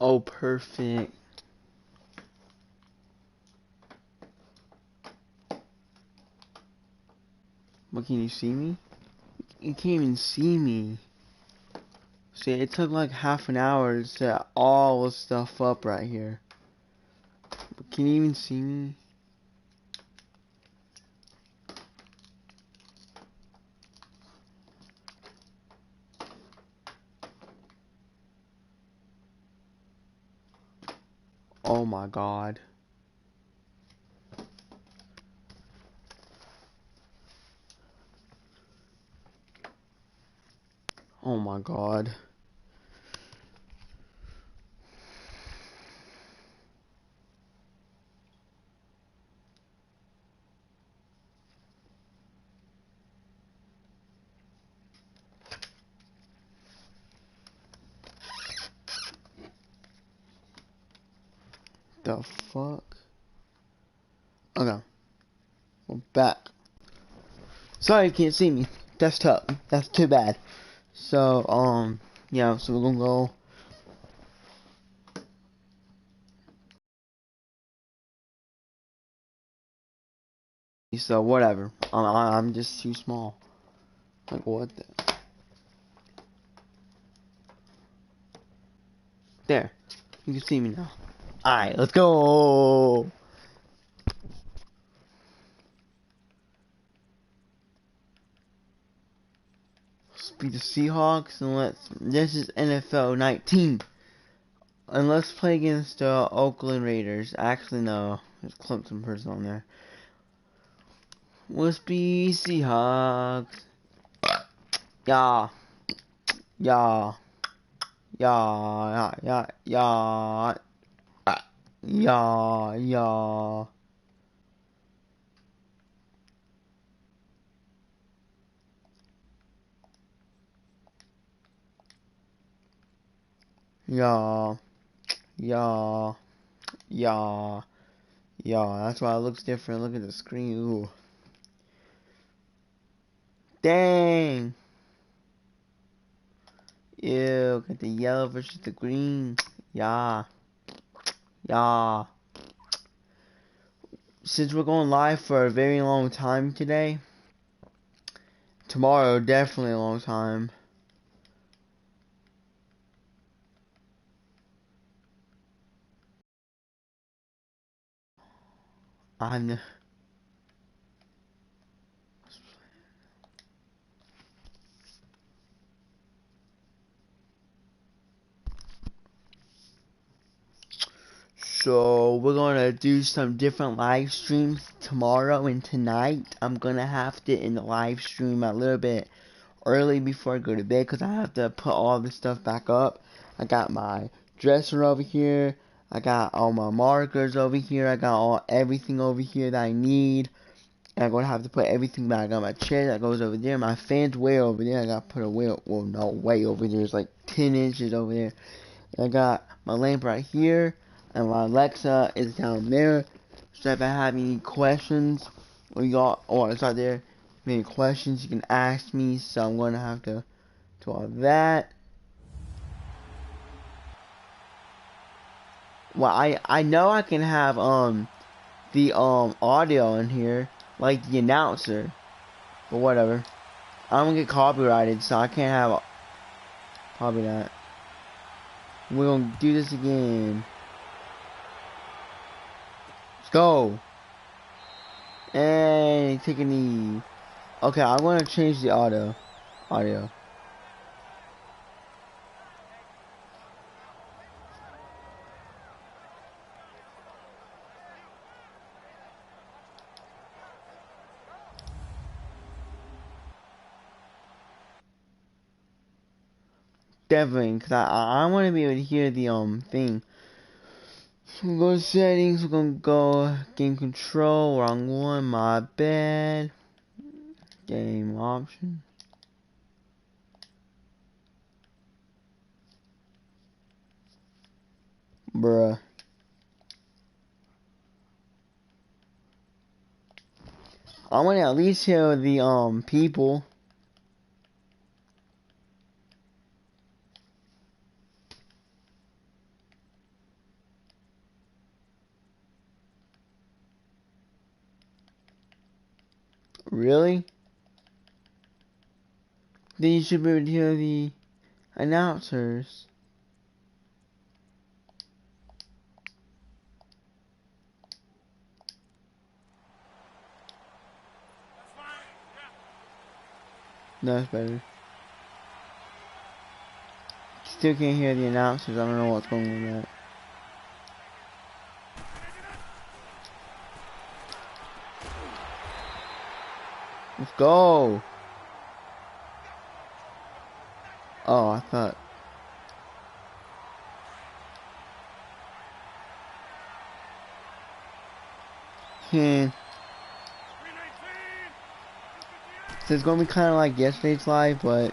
Oh, perfect. What, can you see me? You can't even see me. See, it took like half an hour to set all the stuff up right here. But can you even see me? Oh my god. Oh my god. The fuck? Okay. We're back. Sorry you can't see me. That's tough. That's too bad. So, yeah, so we're gonna go. So, whatever. I'm just too small. Like, what the? There. You can see me now. Alright, let's go! Let's beat the Seahawks and this is NFL 19. And let's play against the Oakland Raiders. Actually, no. There's Clemson person on there. Let's be Seahawks. Yeah. Yeah. Yeah. Yeah. Yeah. Yeah. Yeah. Yeah. Yeah. Yeah. Yeah. That's why it looks different. Look at the screen. Ooh. Dang. Ew. Got the yellow versus the green. Yeah. Yeah. Since we're going live for a very long time today, tomorrow definitely a long time. I'm So we're gonna do some different live streams tomorrow and tonight. I'm gonna have to end the live stream a little bit early before I go to bed because I have to put all this stuff back up. I got my dresser over here. I got all my markers over here. I got everything over here that I need. And I'm gonna have to put everything back. I got my chair that goes over there. My fan's way over there. I gotta put a way, well, no, way over there. It's like 10 inches over there. I got my lamp right here, and my Alexa is down there. So if I have any questions, it's right there. If you have any questions, you can ask me. So I'm gonna have to do all that. Well, I know I can have the audio in here, like the announcer, but whatever. I'm gonna get copyrighted, so I can't have probably not. We're gonna do this again. Let's go. And take a knee. Okay, I'm gonna change the audio. Definitely, cause I want to be able to hear the thing. So we're gonna go to settings. We're gonna go game control. Wrong one. My bad. Game option. Bruh. I want to at least hear the people. Really? Then you should be able to hear the announcers. No, that's better. Still can't hear the announcers. I don't know what's going on with that. Let's go. Oh, I thought. So it's gonna be kind of like yesterday's live, but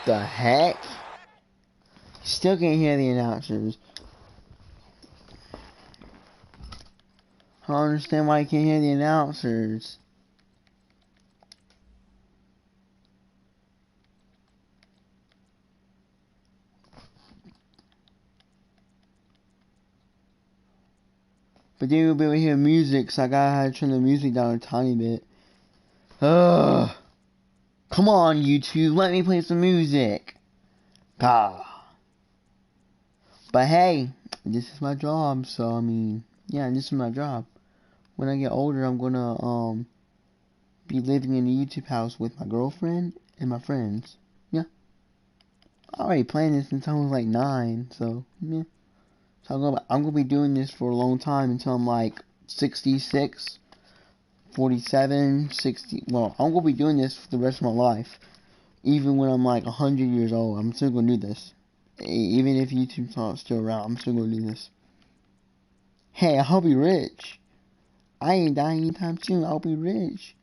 the heck? Still can't hear the announcers. I don't understand why you can't hear the announcers. But then you'll be able to hear music, so I gotta turn the music down a tiny bit. Ugh. Come on, YouTube, let me play some music. Ah. But hey, this is my job, so I mean, yeah, this is my job. When I get older, I'm gonna be living in a YouTube house with my girlfriend and my friends. Yeah. I already planned this since I was like 9, so yeah. So I'm gonna be doing this for a long time until I'm like 66, 47, 60. Well, I'm gonna be doing this for the rest of my life. Even when I'm like 100 years old, I'm still gonna do this. Even if YouTube's not still around, I'm still gonna do this. Hey, I'll be rich. I ain't dying anytime soon. I'll be rich.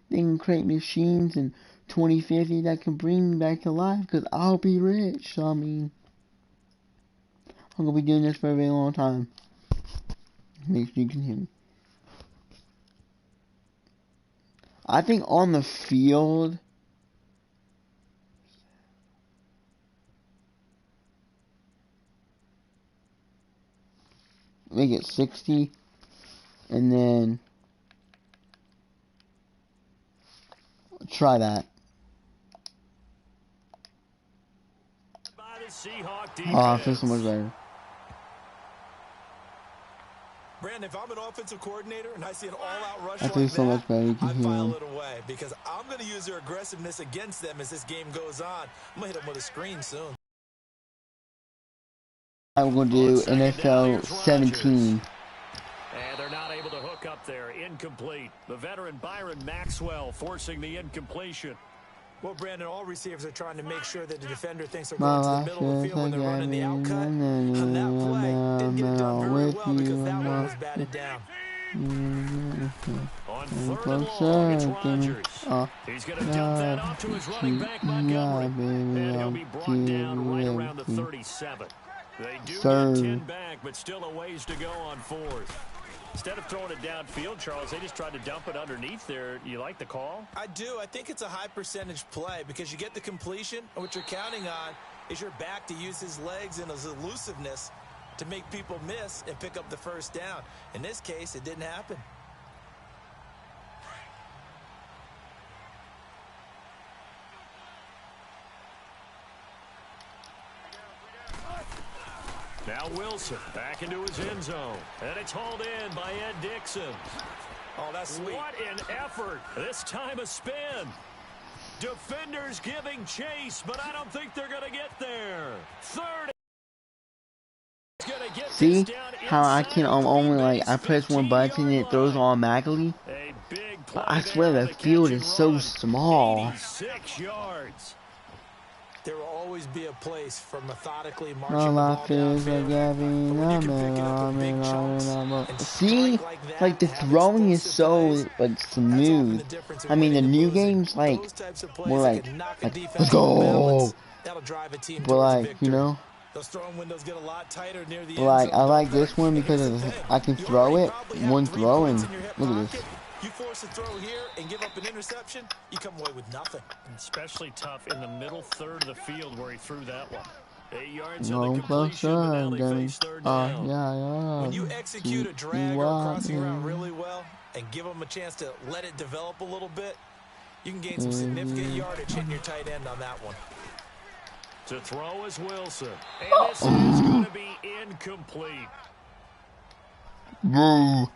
They can create machines in 2050 that can bring me back to life because I'll be rich. So I mean, I'm gonna be doing this for a very long time. Make sure you can hear me. I think on the field, make it 60, and then try that. Oh, I feel so much better. Brandon, if I'm an offensive coordinator and I see an all-out rush I feel like so much better. You that, can I hear file him. it away because I'm going to use their aggressiveness against them as this game goes on. I'm going to hit them with a screen soon. I'm going to do NFL 17. And they're not able to hook up there. Incomplete. The veteran Byron Maxwell forcing the incompletion. Well, Brandon, all receivers are trying to make sure that the defender thinks they're going to the middle of the field when they're running the outcut. On that play, didn't get it done very well because that one was batted down. On third and long, it's Rodgers. He's going to dump that off to his running back, Montgomery. And he'll be brought down right around the 37. They do get 10 back, but still a ways to go on fourth. Instead of throwing it downfield, Charles, they just tried to dump it underneath there. You like the call? I do. I think it's a high percentage play because you get the completion, and what you're counting on is your back to use his legs and his elusiveness to make people miss and pick up the first down. In this case, it didn't happen. Now Wilson back into his end zone. And it's hauled in by Ed Dixon. Oh, that's sweet. What an effort. This time a spin. Defenders giving chase, but I don't think they're going to get there. Third. See how I can only like I press one button and it throws all maggly? But I swear the field is so small. 86 yards. There will always be a place for methodically marching the ball downfield. See, like the throwing is so like smooth. I mean the new games like more like let's go. But like you know. Those throwing windows get a lot tighter near the end Like zone. I like this one because I can throw it one throw and look at this. You force a throw here and give up an interception, you come away with nothing. Especially tough in the middle third of the field where he threw that one. 8 yards No on the completion, but now they closer, face third down. yeah. When you execute a drag or crossing route really well, and give them a chance to let it develop a little bit, you can gain some significant yardage hitting your tight end on that one. To throw is Wilson. And this is going to be incomplete. Boo.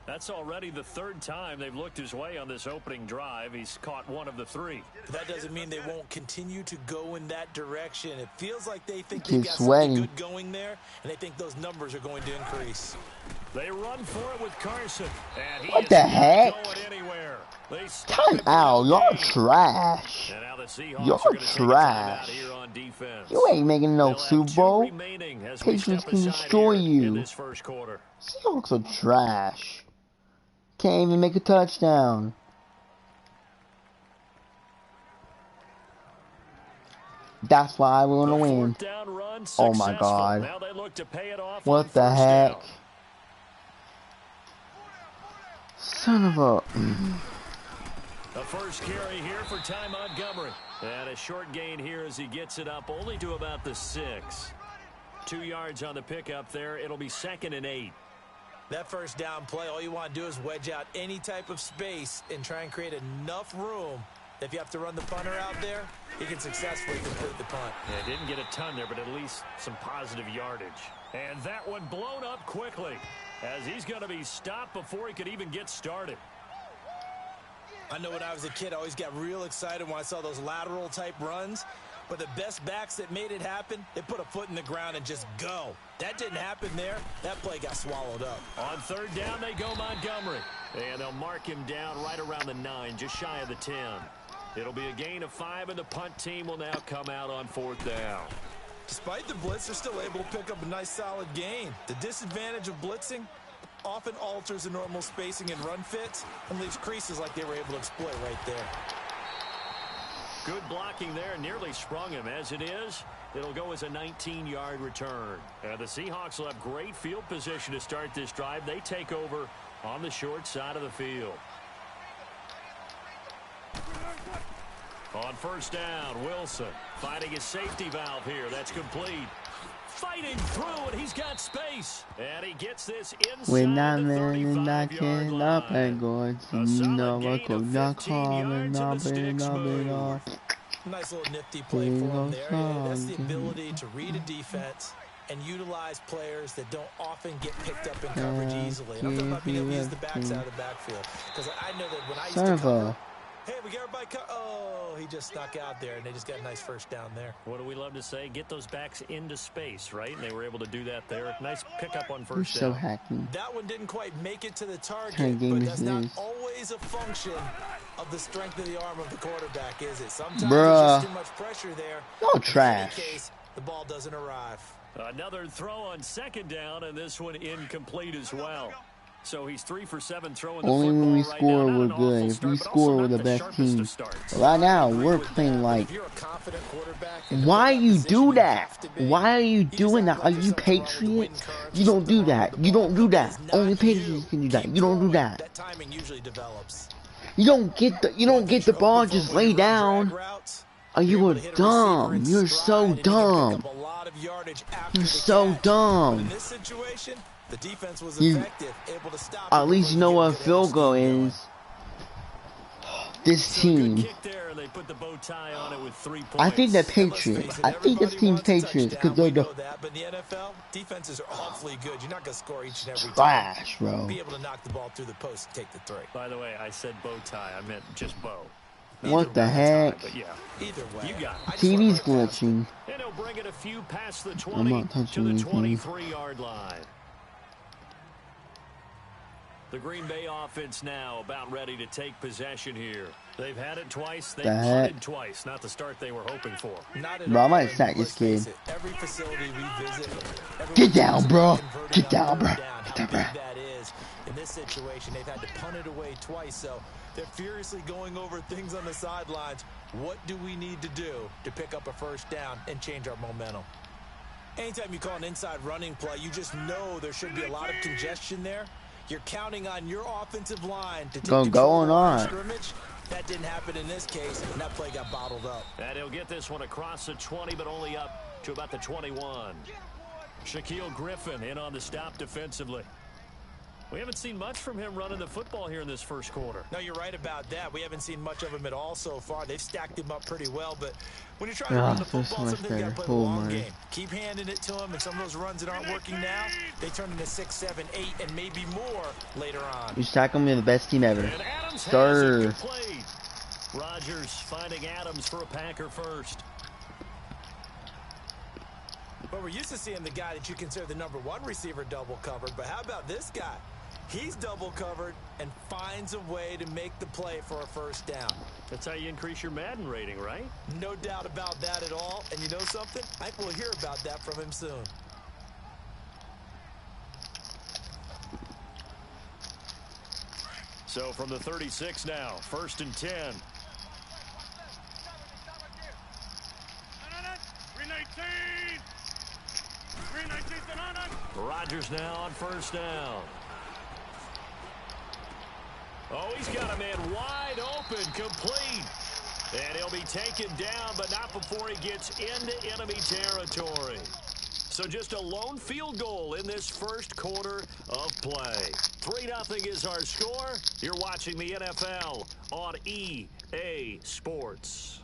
That's already the third time they've looked his way on this opening drive. He's caught one of the three. That doesn't mean they won't continue to go in that direction. It feels like they think they've got sweating. something good going there, and they think those numbers are going to increase. They run for it with Carson. And he What the heck? Going anywhere. Time out. Y'all trash. And now the Seahawks Y'all are trash. here on defense. You ain't making no Super Bowl. Patriots can destroy you. In this first quarter. Seahawks are trash. Can't even make a touchdown. That's why we're gonna win. Oh my God. Now they look to pay it off. What the heck? Son of a... The first carry here for Ty Montgomery. And a short gain here as he gets it up only to about the 6. 2 yards on the pickup there. It'll be 2nd and 8. That first down play, all you want to do is wedge out any type of space and try and create enough room that if you have to run the punter out there, he can successfully complete the punt. Yeah, didn't get a ton there, but at least some positive yardage. And that one blown up quickly as he's going to be stopped before he could even get started. I know when I was a kid, I always got real excited when I saw those lateral type runs. But the best backs that made it happen, they put a foot in the ground and just go. That didn't happen there. That play got swallowed up. On third down, they go Montgomery. And they'll mark him down right around the 9, just shy of the 10. It'll be a gain of 5, and the punt team will now come out on 4th down. Despite the blitz, they're still able to pick up a nice solid gain. The disadvantage of blitzing often alters the normal spacing and run fits and leaves creases like they were able to exploit right there. Good blocking there, nearly sprung him. As it is, it'll go as a 19-yard return. And the Seahawks will have great field position to start this drive. They take over on the short side of the field. On first down, Wilson finding his safety valve here. That's complete. Fighting through, and he's got space. And he gets this inside When the I'm in, I 35-yard can't up and line. go. You know what goes on, calling up and up and up. Nice little nifty play for him there. That's the ability to read a defense and utilize players that don't often get picked up in coverage easily. And I'm talking about being able to use the backs out of the backfield. Because I know that when I used to cover, hey, we got everybody oh, he just snuck out there, and they just got a nice first down there. What do we love to say? Get those backs into space, right? And they were able to do that there. Nice pickup on first down. So hacky. That one didn't quite make it to the target, but that's not always a function of the strength of the arm of the quarterback, is it? Sometimes there's just too much pressure there. No trash. In any case, the ball doesn't arrive. Another throw on second down, and this one incomplete as well. So he's 3 for 7 throwing the only football when we right score, now. we're good. If we score, we're the best team. But right now, we're playing like... Why you do that? Why are you doing that? Are you Patriots? You don't do that. You don't do that. Only Patriots can do that. You don't do that. That timing usually develops. You don't get the ball and just lay down. Are you a dumb? You're so dumb. You're so dumb. In this situation, the defense was effective, able to stop. At least you know what a field goal is. This team. I think they're Patriots. I think this team's Patriots because they're the. But in the NFL, defenses are awfully good. You're not gonna score each and every time. Trash, bro. Be able to knock the ball through the post and take the 3. By the way, I said bow tie. I meant just bow. What the heck? But yeah, either way, you got it. TV's glitching. And he'll bring it a few past the 20 I'm not touching to the anything. 23-yard line. The Green Bay offense now about ready to take possession here. They've had it twice. They've punted twice. Not the start they were hoping for. Bro, I might sack this kid. Every facility we visit, Get down, bro. Get down, bro. Get down, bro. That is. In this situation, they've had to punt it away twice, so they're furiously going over things on the sidelines. What do we need to do to pick up a first down and change our momentum? Anytime you call an inside running play, you just know there should be a lot of congestion there. You're counting on your offensive line to take control of the scrimmage. That didn't happen in this case, and that play got bottled up. And he'll get this one across the 20, but only up to about the 21. Shaquille Griffin in on the stop defensively. We haven't seen much from him running the football here in this first quarter. No, you're right about that. We haven't seen much of him at all so far. They've stacked him up pretty well, but when you're trying to run the football, sometimes you got to play the long game. Keep handing it to him, and some of those runs that aren't working now, they turn into 6, 7, 8, and maybe more later on. You stack them with the best team ever. Sir. Rodgers finding Adams for a Packer first. But we're used to seeing the guy that you consider the #1 receiver double covered, but how about this guy? He's double covered and finds a way to make the play for a first down. That's how you increase your Madden rating, right? No doubt about that at all. And you know something? I think we'll hear about that from him soon. So from the 36 now, 1st and 10. Rodgers now on 1st down. Oh, he's got a man wide open, complete. And he'll be taken down, but not before he gets into enemy territory. So just a lone field goal in this first quarter of play. 3-0 is our score. You're watching the NFL on EA Sports.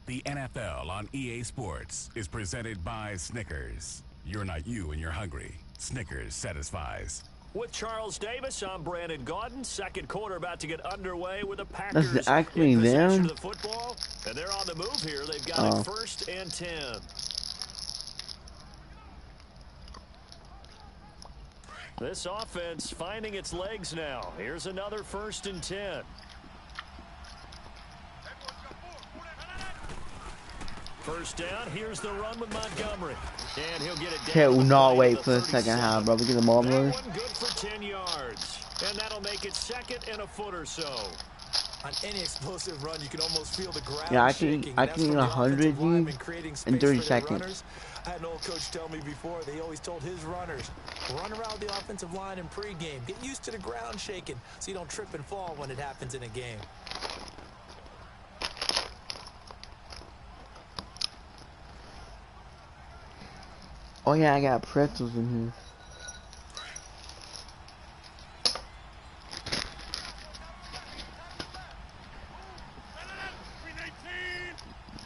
The NFL on EA Sports is presented by Snickers. You're not you and you're hungry. Snickers satisfies. With Charles Davis, I'm Brandon Gaudin. Second quarter about to get underway with the Packers That's actually in possession them. of the football. And they're on the move here. They've got it 1st and 10. This offense finding its legs now. Here's another 1st and 10. First down, here's the run with Montgomery. And he'll get it down. Can't not wait for the second half, bro. We get the ball good for 10 yards. And that'll make it 2nd and a foot or so. On any explosive run, you can almost feel the ground shaking. I can 100 you in 30 seconds. I had an old coach tell me before, they always told his runners, run around the offensive line in pregame. Get used to the ground shaking so you don't trip and fall when it happens in a game. Oh yeah, I got pretzels in here.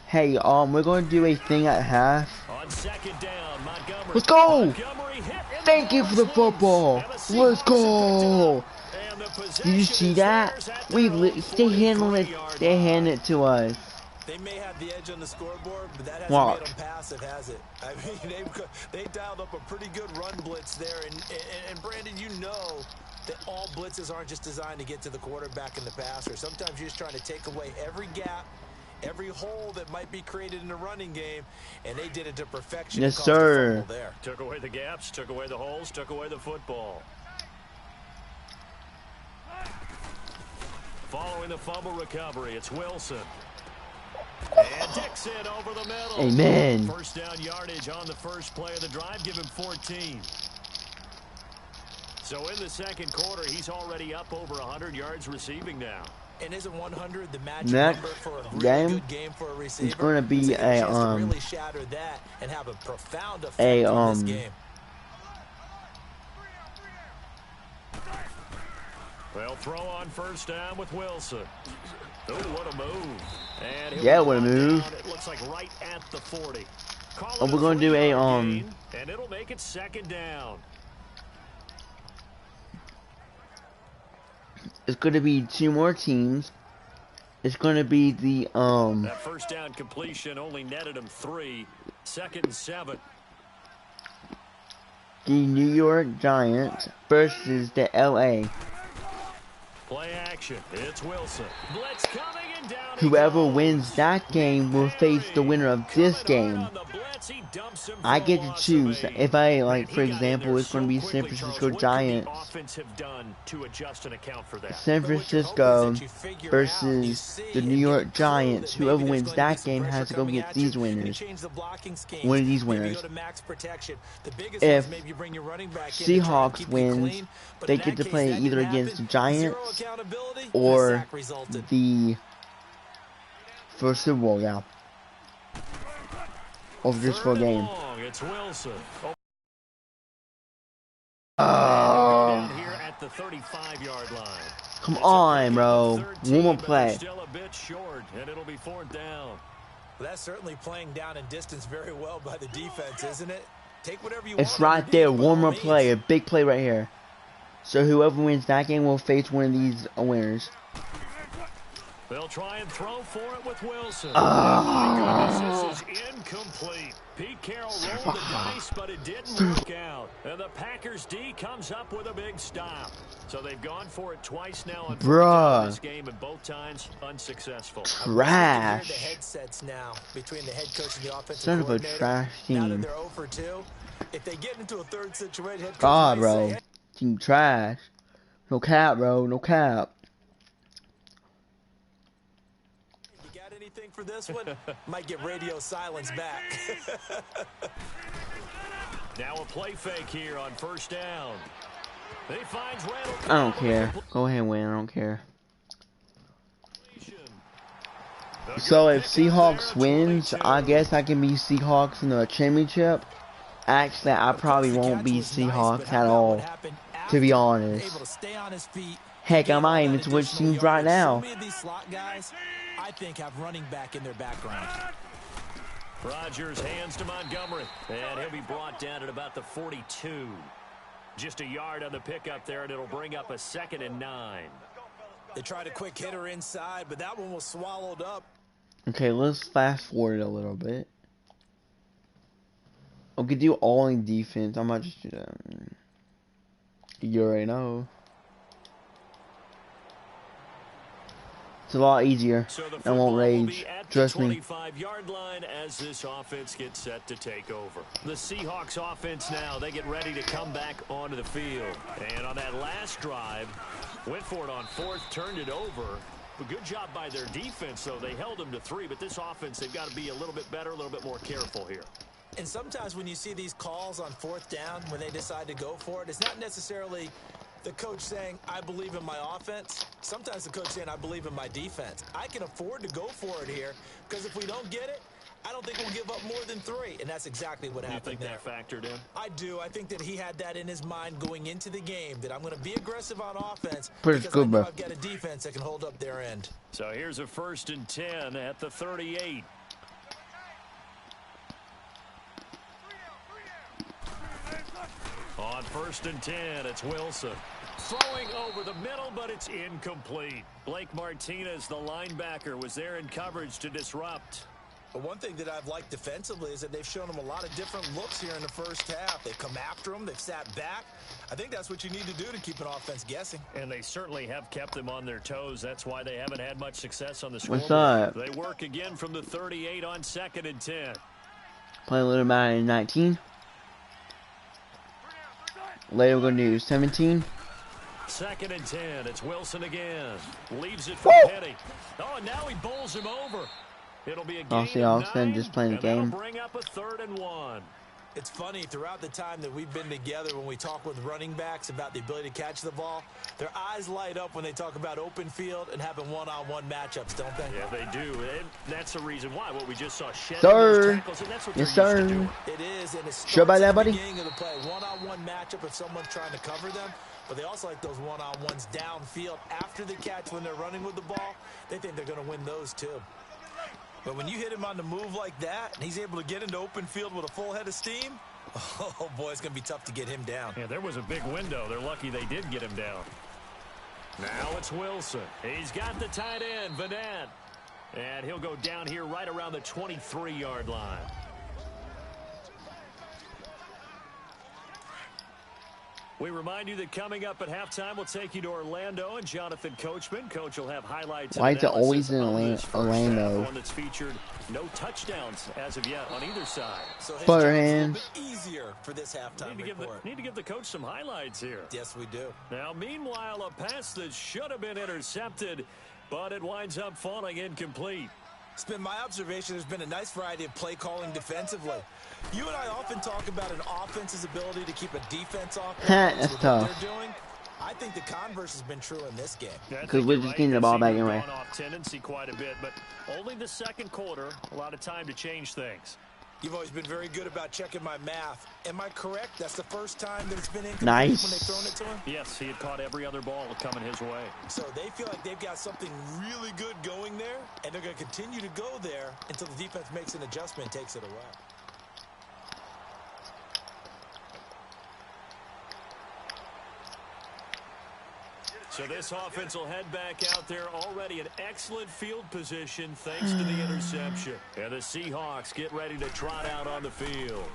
Hey, we're gonna do a thing at half. On 2nd down, Montgomery. Let's go! Thank you for the football. Let's go! Did you see that? They hand it to us. They may have the edge on the scoreboard, but that hasn't made them passive, has it? I mean, they dialed up a pretty good run blitz there. And Brandon, you know that all blitzes aren't just designed to get to the quarterback in the passer. Sometimes you're just trying to take away every gap, every hole that might be created in the running game, and they did it to perfection. Yes, sir. There. Took away the gaps, took away the holes, took away the football. Following the fumble recovery, it's Wilson. And Dixon over the middle. Amen. First down yardage on the first play of the drive. Give him 14. So in the second quarter, he's already up over 100 yards receiving now. And isn't 100 the magic number for a really good game for a receiver? It's going to be a really shatter that and have a profound effect on this game. Well, throw on first down with Wilson. Oh, what a move. And yeah, what a move. It looks like right at the 40. We're going to do a and it'll make it 2nd down. It's going to be 2 more teams. It's going to be the That first down completion only netted him 3. 2nd and 7. The New York Giants versus the LA. Play action. It's Wilson. Blitz coming and down. Whoever wins that game will face the winner of this game. I get to choose. If I, like, for example, it's going to be San Francisco Giants. San Francisco versus the New York Giants. Whoever wins that game has to go get these winners. One of these winners. If Seahawks wins, they get to play either against the Giants or the first Super Bowl, yeah. Over just for a game. It's Wilson. Oh. Here at the 35-yard line. Come on, bro. One more play. Still a bit short, and it'll be 4th down. Well, that's certainly playing down in distance very well by the defense, isn't it? Take whatever you It's want. right there. One more play. A big play right here. So whoever wins that game will face one of these winners. They'll try and throw for it with Wilson. Oh, this is incomplete. Pete Carroll rolled the dice, but it didn't work out. And the Packers D comes up with a big stop. So they've gone for it twice now in this game, and both times unsuccessful. Trash. The headsets now between the head coach and the offensive Son of a coordinator. trash Now that team. they're 0 for 2, if they get into a third situation, head coach God, might bro. say, hey, Team trash. No cap, bro. No cap. you got anything for this one? Might get radio silence back. Now a play fake here on 1st down. He finds Randall. I don't care. Go ahead and win. I don't care. So if Seahawks wins, I guess I can be Seahawks in the championship. Actually, I probably won't be Seahawks at all, to be honest. Heck, I might even switch teams right now. These slot guys, I think, have running back in their background. Rodgers hands to Montgomery, and he'll be brought down at about the 42. Just a yard on the pickup there, and it'll bring up a 2nd and 9. They tried a quick hitter inside, but that one was swallowed up. Okay, let's fast forward a little bit. I could do all in defense. I might just do that. You already know. It's a lot easier. So I won't rage. Trust me. 25-yard line as this offense gets set to take over. The Seahawks offense now, they get ready to come back onto the field. And on that last drive, went for it on 4th, turned it over. A good job by their defense, though. They held them to 3, but this offense, they've got to be a little bit better, a little bit more careful here. And sometimes when you see these calls on 4th down, when they decide to go for it, it's not necessarily the coach saying, I believe in my offense. Sometimes the coach saying, I believe in my defense. I can afford to go for it here, because if we don't get it, I don't think we'll give up more than 3. And that's exactly what happened there. You think that factored in? I do. I think that he had that in his mind going into the game, that I'm going to be aggressive on offense Pretty because good, I know bro. I've got a defense that can hold up their end. So here's a 1st and 10 at the 38. On 1st and 10, it's Wilson. Throwing over the middle, but it's incomplete. Blake Martinez, the linebacker, was there in coverage to disrupt. But one thing that I've liked defensively is that they've shown him a lot of different looks here in the 1st half. They've come after him. They've sat back. I think that's what you need to do to keep an offense guessing. And they certainly have kept them on their toes. That's why they haven't had much success on the scoreboard. What's up? They work again from the 38 on 2nd and 10. Play a little Madden 19. Later we're going to do 17. 2nd and 10. It's Wilson again. Leaves it for Petty. Oh, and now he bowls him over. It'll be a gain of 9, just playing the game. And that'll bring up a 3rd and 1. It's funny, throughout the time that we've been together, when we talk with running backs about the ability to catch the ball, their eyes light up when they talk about open field and having one-on-one matchups, don't they? Yeah, they do. And that's the reason why. What we just saw, shedding Sir. those tackles, and that's what Yes, they're used sir. to doing. It is, and it's Sure about that, buddy? beginning of the play. One-on-one matchup if someone's trying to cover them, but they also like those one-on-ones downfield after the catch when they're running with the ball. They think they're going to win those too. But when you hit him on the move like that, and he's able to get into open field with a full head of steam, oh boy, it's going to be tough to get him down. Yeah, there was a big window. They're lucky they did get him down. Now it's Wilson. He's got the tight end, Vanette. And he'll go down here right around the 23-yard line. We remind you that coming up at halftime, we'll take you to Orlando and Jonathan Coachman. Coach will have highlights. Why is it always in Orlando? One that's featured no touchdowns as of yet on either side. So his Butter job is a hands. little bit easier for this halftime report. Need to give the coach some highlights here. Yes, we do. Now, meanwhile, a pass that should have been intercepted, but it winds up falling incomplete. It's been my observation there's been a nice variety of play calling defensively. You and I often talk about an offense's ability to keep a defense off balance That's with tough. what they're doing. I think the converse has been true in this game. Because we're just getting the ball back anyway. Off tendency quite a bit, but only the second quarter. A lot of time to change things. You've always been very good about checking my math. Am I correct? That's the first time that it's been incomplete nice. when they've thrown it to him? Yes, he had caught every other ball coming his way. So they feel like they've got something really good going there, and they're going to continue to go there until the defense makes an adjustment and takes it away. So this offense will head back out there, already in excellent field position thanks to the interception. And the Seahawks get ready to trot out on the field.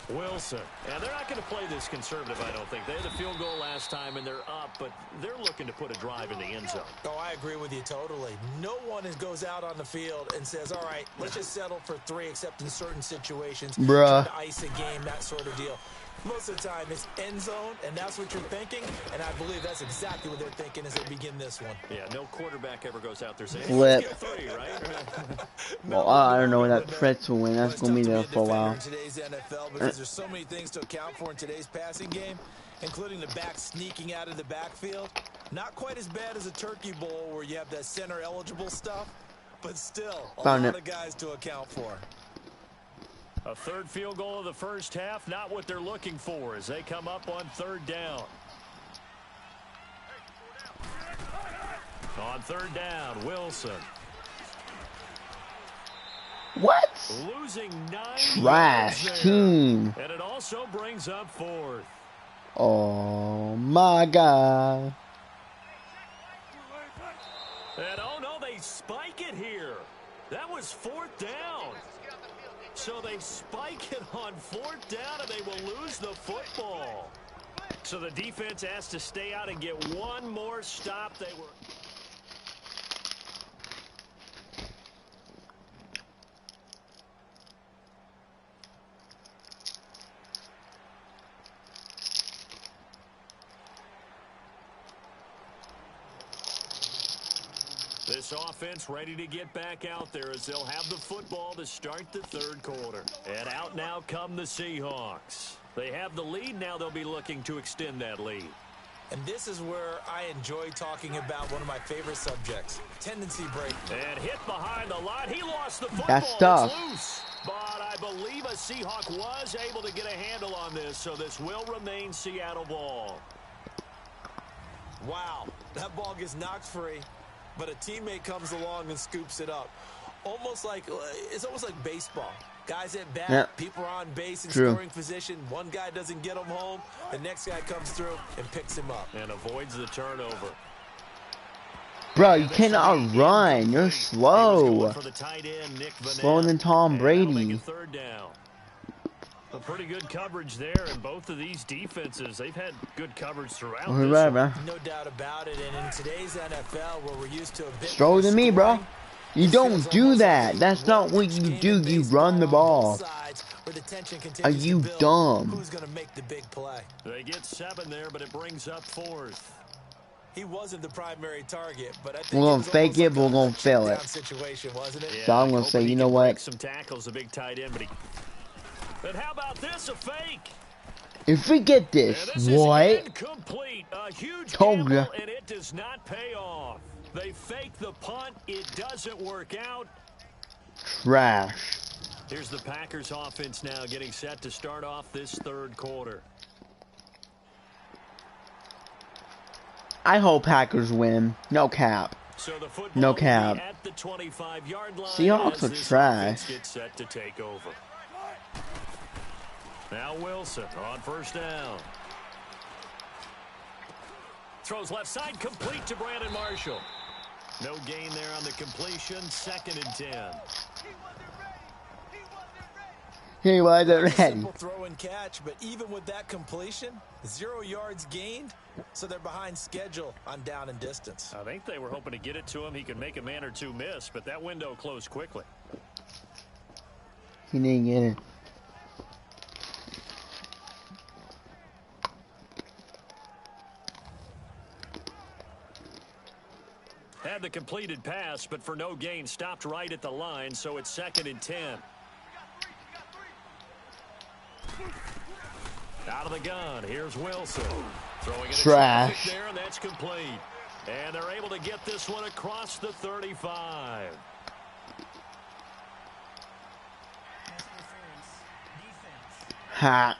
Wilson. And they're not going to play this conservative, I don't think. They had a field goal last time, and they're up, but they're looking to put a drive in the end zone. Oh, I agree with you totally. No one goes out on the field and says, all right, let's just settle for 3, except in certain situations. Bruh. Try to ice a game, that sort of deal. Most of the time, it's end zone, and that's what you're thinking, and I believe that's exactly what they're thinking as they begin this one. Yeah, no quarterback ever goes out there saying, flip. Let's get 3, right? Well, I don't know when that threats will win. That's going to be there for a while. In today's NFL, because there's so many things to account for in today's passing game, including the back sneaking out of the backfield. Not quite as bad as a Turkey Bowl where you have that center-eligible stuff, but still a lot of guys to account for. A third field goal of the first half, not what they're looking for as they come up on 3rd down. On 3rd down, Wilson. What? Losing 9 Trash team. And it also brings up 4th. Oh my God. And oh no, they spike it here. That was 4th down. So they spike it on 4th down, and they will lose the football. So the defense has to stay out and get one more stop. They were... This offense ready to get back out there as they'll have the football to start the 3rd quarter. And out now come the Seahawks. They have the lead. Now they'll be looking to extend that lead. And this is where I enjoy talking about one of my favorite subjects, tendency break. And hit behind the line. He lost the football. That's tough. It's loose. But I believe a Seahawk was able to get a handle on this, so this will remain Seattle ball. Wow, that ball gets knocked free. But a teammate comes along and scoops it up. It's almost like baseball. Guys at bat, people are on base in scoring position. One guy doesn't get him home. The next guy comes through and picks him up. And avoids the turnover. Bro, you cannot run. You're slow. Slower than Tom Brady. 3rd down. A pretty good coverage there, and both of these defenses, they've had good coverage throughout this one. No doubt about it, and in today's NFL, where we're used to a bit slower than me, bro. You don't do that. That's not what you do. You run the ball. Are you dumb? Who's going to make the big play? They get 7 there, but it brings up 4th. He wasn't the primary target, but I think we're gonna fake it, but we're gonna fail it. Situation, wasn't it? Yeah, so I'm gonna say, you know what? Some tackles, a big tight end, but But how about this, a fake? If we get this, what? Incomplete. A huge gamble, and it does not pay off. They fake the punt. It doesn't work out. Trash. Here's the Packers offense now getting set to start off this 3rd quarter. I hope Packers win. No cap. So the no cap. At the 25-yard line Seahawks are trash. Get set to take over. Now Wilson on 1st down. Throws left side, complete to Brandon Marshall. No gain there on the completion. 2nd and 10. He wasn't ready. Simple throw and catch, but even with that completion, 0 yards gained, so they're behind schedule on down and distance. I think they were hoping to get it to him. He could make a man or two miss, but that window closed quickly. He didn't get it. Had the completed pass, but for no gain, stopped right at the line, so it's 2nd and 10. Out of the gun, here's Wilson. Throwing it trash there, and that's complete. And they're able to get this one across the 35. Ha.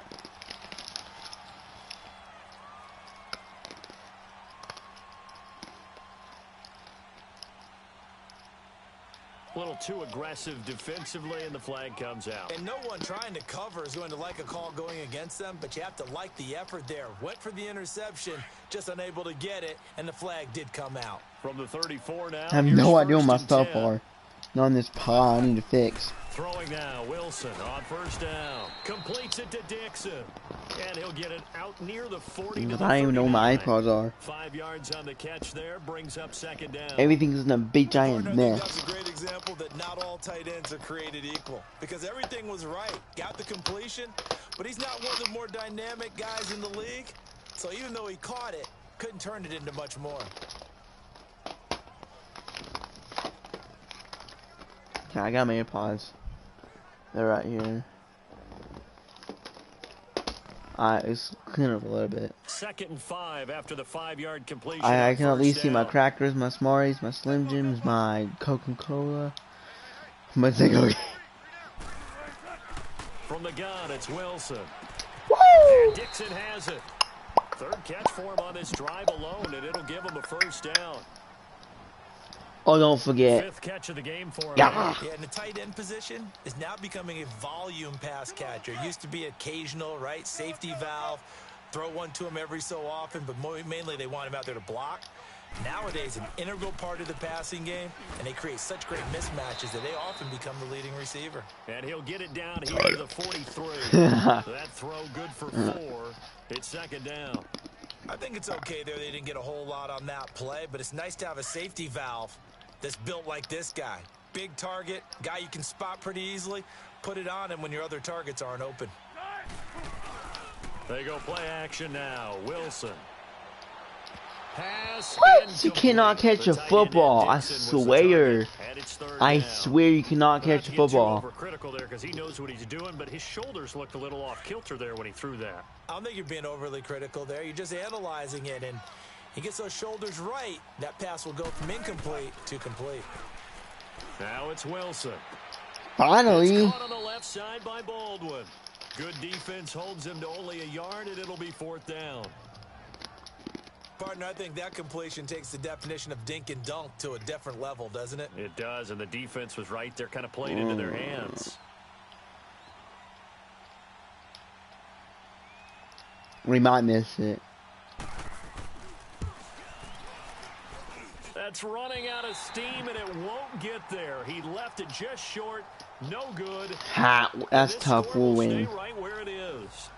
A little too aggressive defensively, and the flag comes out. And no one trying to cover is going to like a call going against them, but you have to like the effort there. Went for the interception, just unable to get it, and the flag did come out. From the 34 now. I have no idea what my stuff are. Not on this pod, I need to fix. Throwing now, Wilson on first down. Completes it to Dixon. And he'll get it out near the 40. Because I don't even know what my iPods are. 5 yards on the catch there, brings up second down. Everything's in a big giant mess. That's a great example that not all tight ends are created equal. Because everything was right. Got the completion, but he's not one of the more dynamic guys in the league. So even though he caught it, couldn't turn it into much more. Okay, I got my AirPods. They're right here. It's clean up a little bit. 2nd and 5 after the 5-yard completion. I can at least see my crackers, my Smarties, my Slim Jims, my Coca-Cola. But they go. From the gun, it's Wilson. Woo! And Dixon has it. 3rd catch for him on this drive alone, and it'll give him a first down. Oh, don't forget. 5th catch of the game for him. Yeah. Yeah, and the tight end position is now becoming a volume pass catcher. Used to be occasional, right? Safety valve. Throw one to him every so often, but mainly they want him out there to block. Nowadays, an integral part of the passing game, and they create such great mismatches that they often become the leading receiver. And he'll get it down here to the 43. That throw good for 4. It's 2nd down. I think it's okay there. They didn't get a whole lot on that play, but it's nice to have a safety valve that's built like this guy. Big target, guy you can spot pretty easily. Put it on him when your other targets aren't open. They go play action now. Wilson. Pass. What? You cannot catch a football. I swear. I swear you cannot catch a football. Overcritical there because he knows what he's doing, but his shoulders looked a little off kilter there when he threw that. I don't think you're being overly critical there. You're just analyzing it, and he gets those shoulders right. That pass will go from incomplete to complete. Now it's Wilson. Finally. It's caught on the left side by Baldwin. Good defense holds him to only a yard, and it'll be 4th down. Partner, I think that completion takes the definition of dink and dunk to a different level, doesn't it? It does, and the defense was right there, kind of played into their hands. We might miss it. That's running out of steam, and it won't get there. He left it just short. No good. Ha, that's tough. We'll win. Stay right where it is.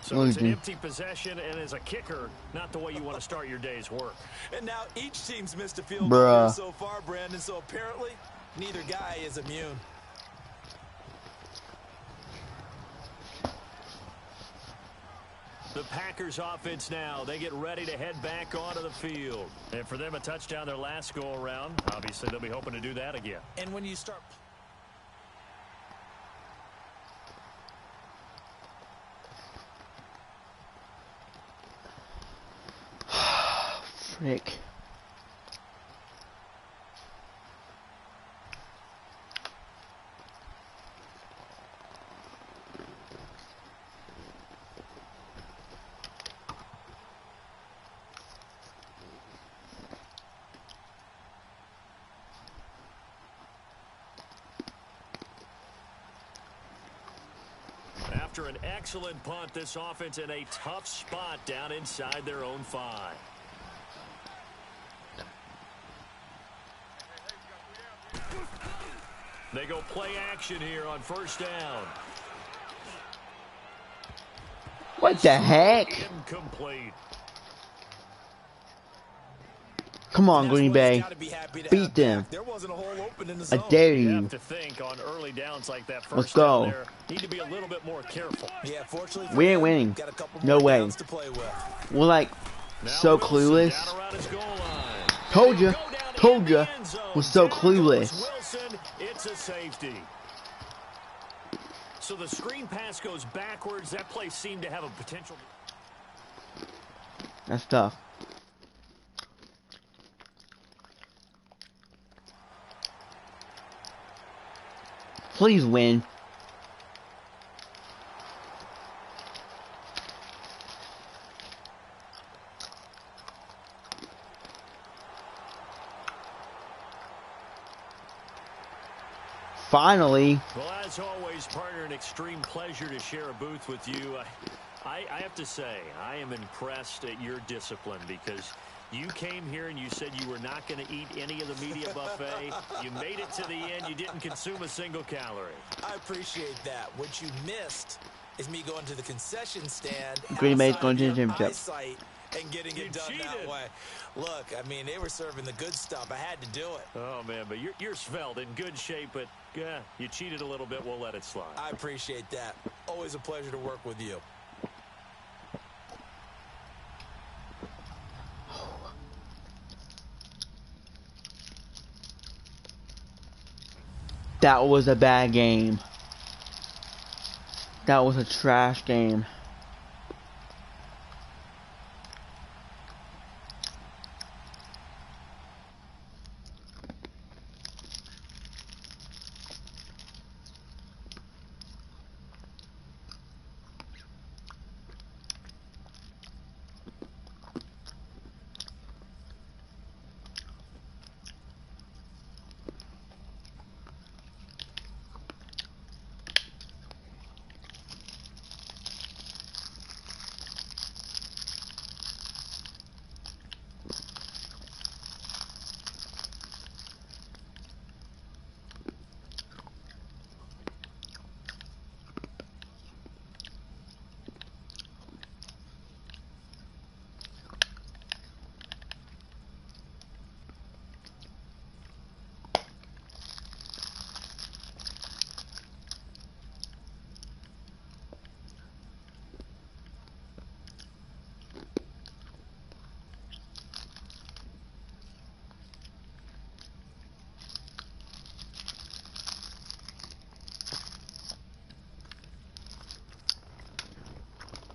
So it's an empty possession, and as a kicker, not the way you want to start your day's work. And now each team's missed a field goal so far, Brandon, so apparently neither guy is immune. The Packers offense now, they get ready to head back onto the field. And for them, a touchdown their last go-around. Obviously, they'll be hoping to do that again. And when you start... Frick. After an excellent punt, this offense in a tough spot down inside their own 5. They go play action here on first down. What the heck? Incomplete. Come on, Green Bay. Beat them. I dare you. Have to think on early downs like that first Let's go. there, need to be a little bit more careful. Yeah, fortunately, We ain't winning. No way. We're like so clueless. Told you. Told you. We're so clueless. Wilson, it's a safety. So the screen pass goes backwards. That play seemed to have a potential. That's tough. Please win. Finally. Well, as always, partner, an extreme pleasure to share a booth with you. I have to say, I am impressed at your discipline because you came here and you said you were not going to eat any of the media buffet. You made it to the end. You didn't consume a single calorie. I appreciate that. What you missed is me going to the concession stand Green Bay's going to the outside gym your chip. eyesight and getting it done that way. Look, I mean, they were serving the good stuff. I had to do it. Oh, man, but you're svelte, in good shape, but you cheated a little bit. We'll let it slide. I appreciate that. Always a pleasure to work with you. That was a bad game. That was a trash game.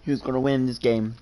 Who's gonna win this game?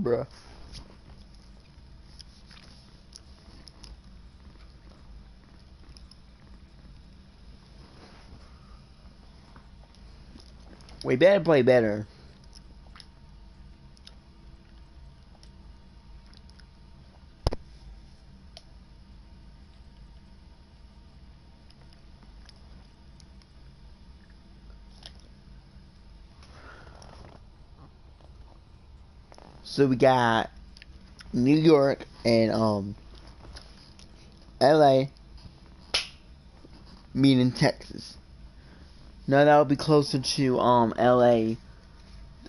Bruh. We better play better. So we got New York and LA meeting Texas. Now that would be closer to LA.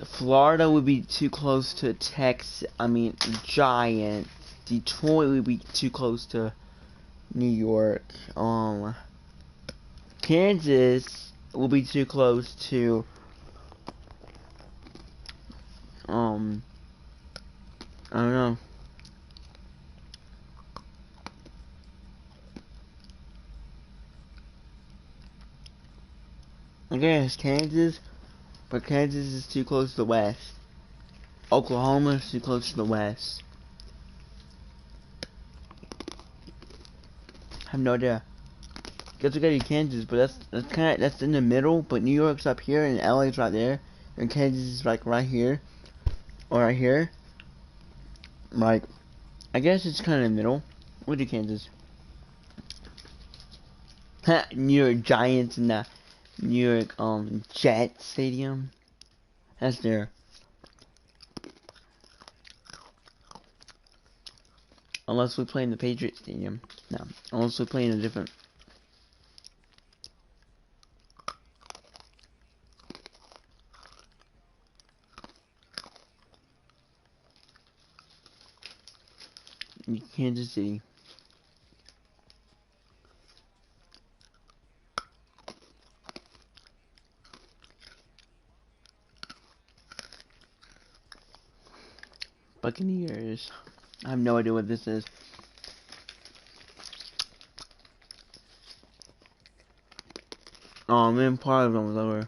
Florida would be too close to Giants. Detroit would be too close to New York. Kansas will be too close to I don't know. I guess Kansas, but Kansas is too close to the West. Oklahoma is too close to the West. I have no idea. Guess we gotta do Kansas, but that's in the middle. But New York's up here and LA's right there, and Kansas is like right here, or right here. Like, I guess it's kind of in the middle. We'll do Kansas. New York Giants and the New York Jets Stadium. That's there. Unless we play in the Patriots Stadium. No. Unless we play in a different. Kansas City. Buccaneers. I have no idea what this is. Oh man, part of them was over.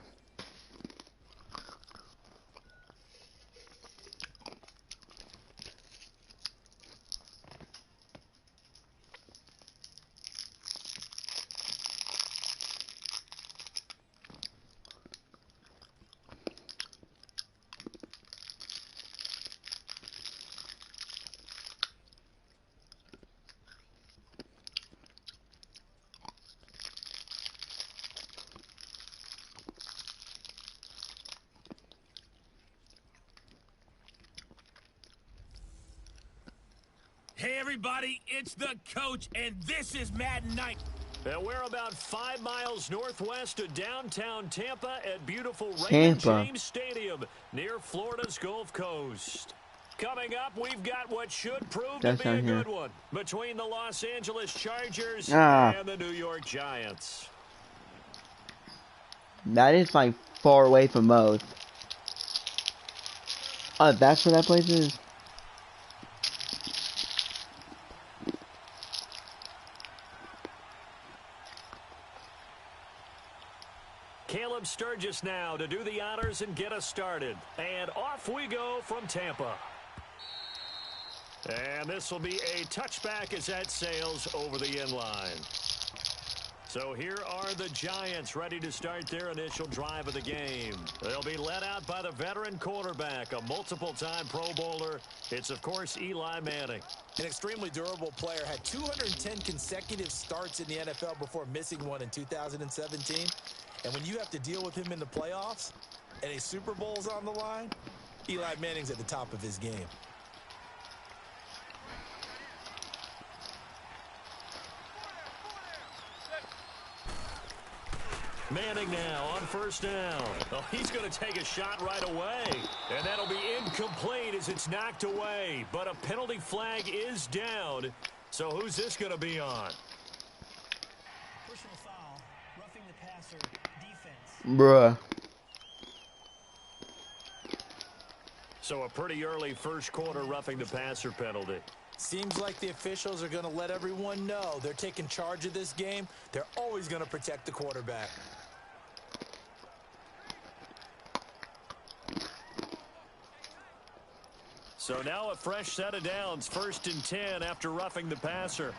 Hey everybody, it's the coach, and this is Madden Night. And we're about 5 miles northwest of downtown Tampa at beautiful Raymond James Stadium near Florida's Gulf Coast. Coming up, we've got what should prove to be a good one between the Los Angeles Chargers and the New York Giants. That is like far away from most. Oh, that's where that place is? Caleb Sturgis now to do the honors and get us started. And off we go from Tampa. And this will be a touchback as that sails over the end line. So here are the Giants ready to start their initial drive of the game. They'll be led out by the veteran quarterback, a multiple-time Pro Bowler. It's, of course, Eli Manning. An extremely durable player, had 210 consecutive starts in the NFL before missing one in 2017. And when you have to deal with him in the playoffs and a Super Bowl's on the line, Eli Manning's at the top of his game. Manning now on first down. Oh, he's going to take a shot right away. And that'll be incomplete as it's knocked away. But a penalty flag is down. So who's this going to be on? Personal foul, roughing the passer, defense. Bruh. So a pretty early first quarter roughing the passer penalty. Seems like the officials are going to let everyone know they're taking charge of this game. They're always going to protect the quarterback. So now a fresh set of downs, 1st and 10 after roughing the passer.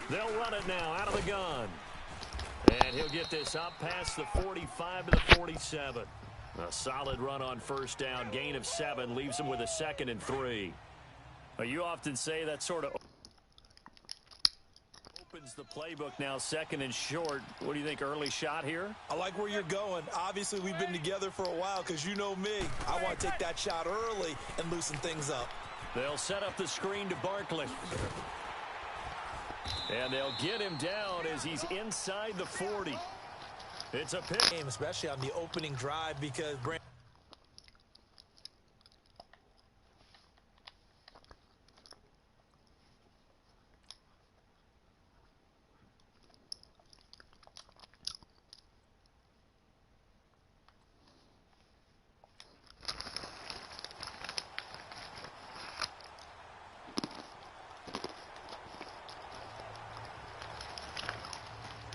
They'll run it now out of the gun. And he'll get this up past the 45 to the 47. A solid run on first down. Gain of 7 leaves him with a 2nd and 3. You often say that sort of opens the playbook now, 2nd and short. What do you think, early shot here? I like where you're going. Obviously, we've been together for a while because you know me. I want to take that shot early and loosen things up. They'll set up the screen to Barkley. And they'll get him down as he's inside the 40. It's a pick. Especially on the opening drive because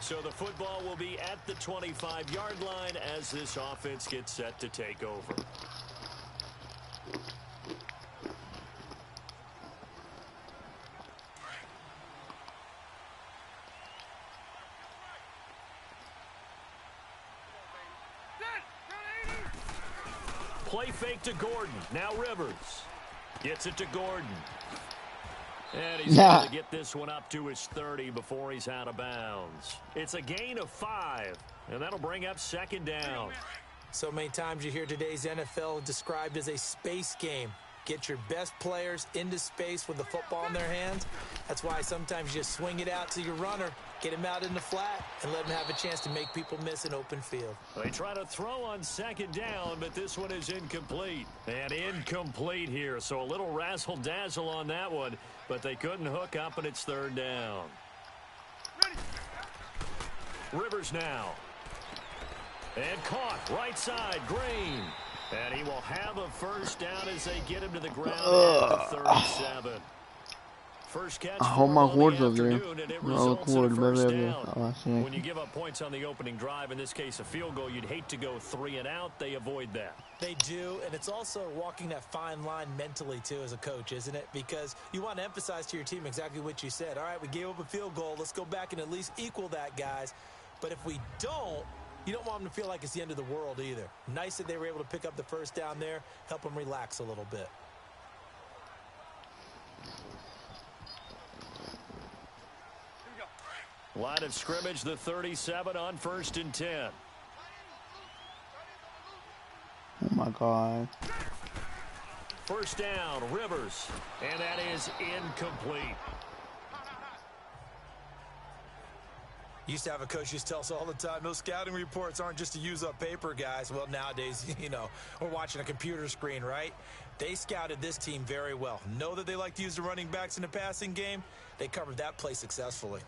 So the football will be at the 25-yard line as this offense gets set to take over. Play fake to Gordon. Now Rivers. Gets it to Gordon. And he's able to get this one up to his 30 before he's out of bounds. It's a gain of 5, and that'll bring up second down. so many times you hear today's NFL described as a space game. Get your best players into space with the football in their hands. That's why sometimes you just swing it out to your runner, get him out in the flat, and let him have a chance to make people miss an open field. They try to throw on second down, but this one is incomplete. And incomplete here, so a little razzle-dazzle on that one, but they couldn't hook up, and it's third down. Rivers now. And caught, right side, Green. And he will have a first down as they get him to the ground at the 37. First catch for him on the afternoon, and it results in a first down. When you give up points on the opening drive, in this case a field goal, you'd hate to go 3 and out. They avoid that. They do, and it's also walking that fine line mentally, too, as a coach, isn't it? Because you want to emphasize to your team exactly what you said. All right, we gave up a field goal. Let's go back and at least equal that, guys. But if we don't, you don't want them to feel like it's the end of the world either. Nice that they were able to pick up the first down there, help them relax a little bit. Line of scrimmage, the 37 on 1st and 10. Oh, my God. First down, Rivers, and that is incomplete. Used to have a coach used to tell us all the time, those scouting reports aren't just to use up paper, guys. Well, nowadays, you know, we're watching a computer screen, right? They scouted this team very well. Know that they like to use the running backs in the passing game. They covered that play successfully.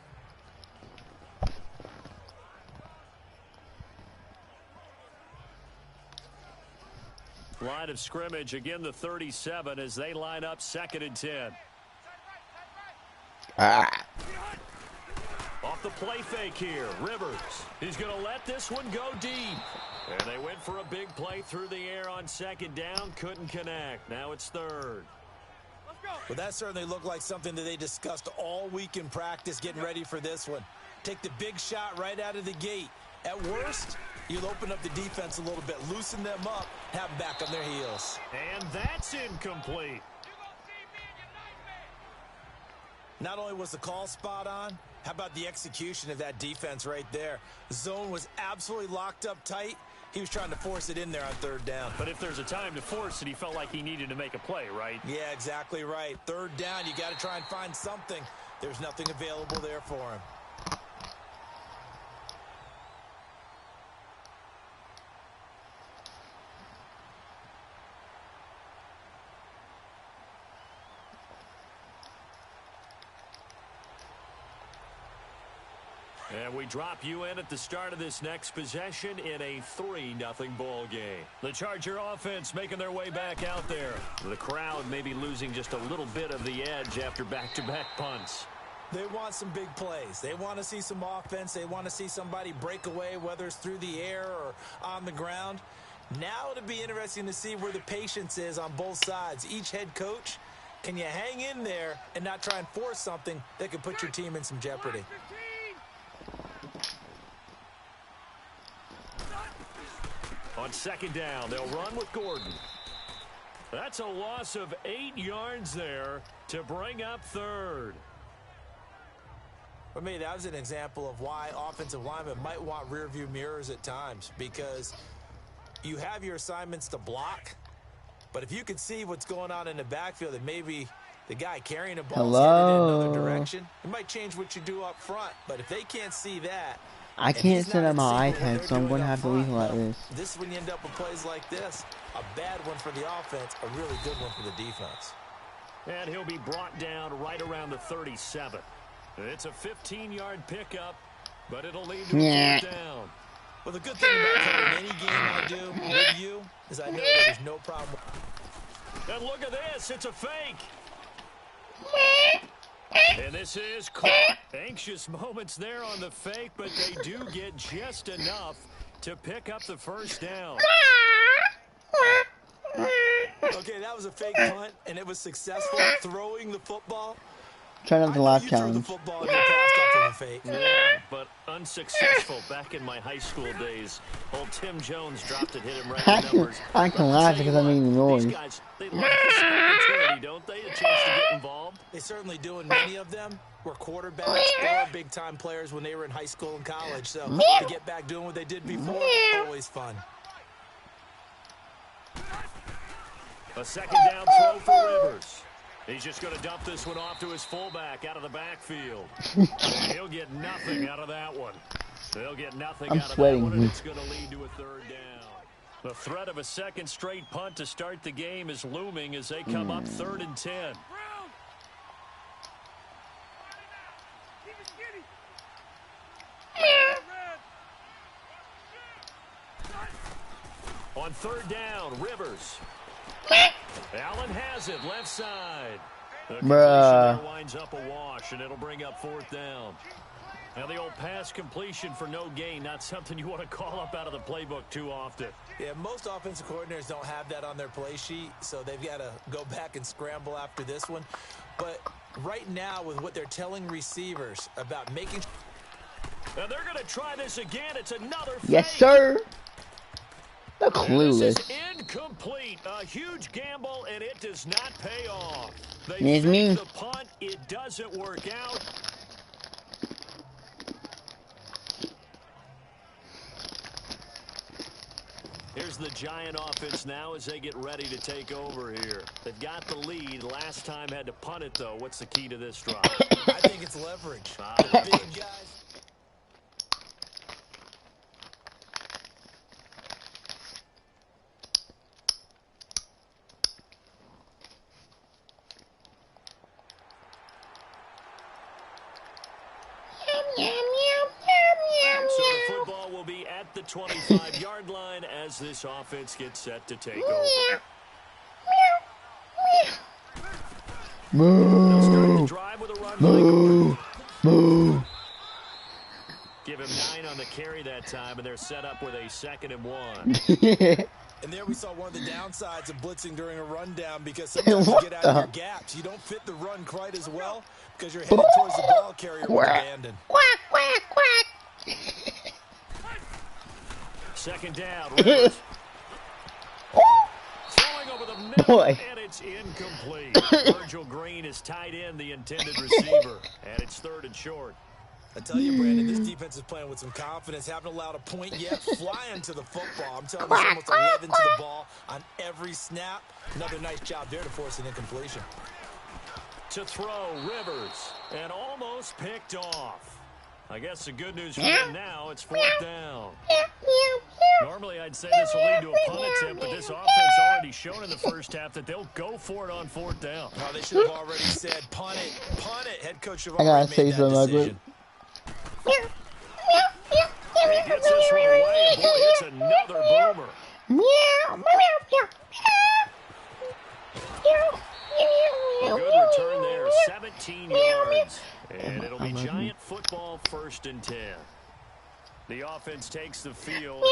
Line of scrimmage, again the 37 as they line up 2nd and 10. Off the play fake here, Rivers. He's going to let this one go deep. And they went for a big play through the air on 2nd down. Couldn't connect. Now it's 3rd. Well, that certainly looked like something that they discussed all week in practice getting ready for this one. Take the big shot right out of the gate. At worst, you'll open up the defense a little bit, loosen them up, have them back on their heels. And that's incomplete. Not only was the call spot on, how about the execution of that defense right there? The zone was absolutely locked up tight. He was trying to force it in there on 3rd down. But if there's a time to force it, he felt like he needed to make a play, right? Yeah, exactly right. 3rd down, you got to try and find something. There's nothing available there for him. And we drop you in at the start of this next possession in a 3-0 ball game. The Charger offense making their way back out there. The crowd may be losing just a little bit of the edge after back-to-back punts. They want some big plays. They want to see some offense. They want to see somebody break away, whether it's through the air or on the ground. Now it'll be interesting to see where the patience is on both sides. Each head coach, can you hang in there and not try and force something that could put your team in some jeopardy? On 2nd down, they'll run with Gordon. That's a loss of 8 yards there to bring up 3rd. For me, that was an example of why offensive linemen might want rearview mirrors at times, because you have your assignments to block, but if you can see what's going on in the backfield and maybe The guy carrying the ball is headed in another direction. It might change what you do up front, but if they can't see that, I can't sit on my iPad, so I'm going to have to leave it like this. This is when you end up with plays like this. A bad one for the offense, a really good one for the defense. And he'll be brought down right around the 37. It's a 15-yard pickup, but it'll lead to a 4th down. Well, the good thing about covering any game I do with you is I know that there's no problem. And look at this. It's a fake. And this is caught. Anxious moments there on the fake, but they do get just enough to pick up the 1st down. Okay, that was a fake punt, and it was successful throwing the football. Try not to laugh challenge. Yeah, but unsuccessful back in my high school days. Old Tim Jones dropped it, hit him right in the numbers. I can laugh because I'm making noise. These guys, they love this opportunity, don't they? A chance to get involved. They certainly do, and many of them were quarterbacks or big-time players when they were in high school and college. So to get back doing what they did before, always fun. A 2nd down throw for Rivers. He's just going to dump this one off to his fullback out of the backfield. He'll get nothing out of that one. They'll get nothing out of that one, and it's going to lead to a 3rd down. The threat of a 2nd straight punt to start the game is looming as they come up 3rd and 10. On 3rd down, Rivers. Allen has it, left side. The completion winds up a wash, and it'll bring up 4th down. Now the old pass completion for no gain, not something you want to call up out of the playbook too often. Yeah, most offensive coordinators don't have that on their play sheet, so they've got to go back and scramble after this one. But right now, with what they're telling receivers about making... And they're going to try this again. It's another fake. Yes, sir. The clueless. This is incomplete. A huge gamble, and it does not pay off. They It's me. the punt. It doesn't work out. Here's the Giant offense now as they get ready to take over here. They've got the lead. Last time had to punt it, though. What's the key to this drive? I think it's leverage. The big guys. So the football will be at the 25-yard line as this offense gets set to take over. They'll start the drive with a run. Give him 9 on the carry that time, and they're set up with a 2nd and 1. And there we saw one of the downsides of blitzing during a rundown, because sometimes you get out of your gaps. You don't fit the run quite as well because you're headed towards the ball carrier with abandon. Quack, quack, quack. 2nd down, Rivers. Throwing over the middle, and it's incomplete. Virgil Green is tied in, the intended receiver, and it's 3rd and short. I tell you, Brandon, this defense is playing with some confidence. Haven't allowed a point yet. Flying to the football. I'm telling you, it's almost 11 to the ball on every snap. Another nice job there to force an incompletion. To throw, Rivers, and almost picked off. I guess the good news for them now, it's 4th down. Normally, I'd say this will lead to a punt attempt, but this offense already shown in the first half that they'll go for it on 4th down. Oh, they should have already said, punt it, punt it. Head coach should have I gotta already say made that something, decision. He gets this one away, and boy, it's another boomer. Good return there, 17 yards. And it'll be Giant football 1st and 10. The offense takes the field.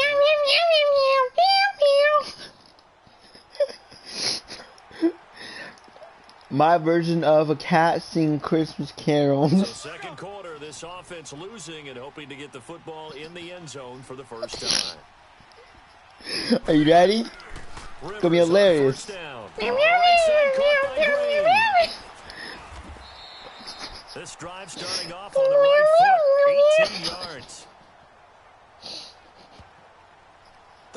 My version of a cat singing Christmas carols. So 2nd quarter, this offense losing and hoping to get the football in the end zone for the first time. Are you ready? It's gonna be hilarious. This drive starting off on the right foot, 18 yards.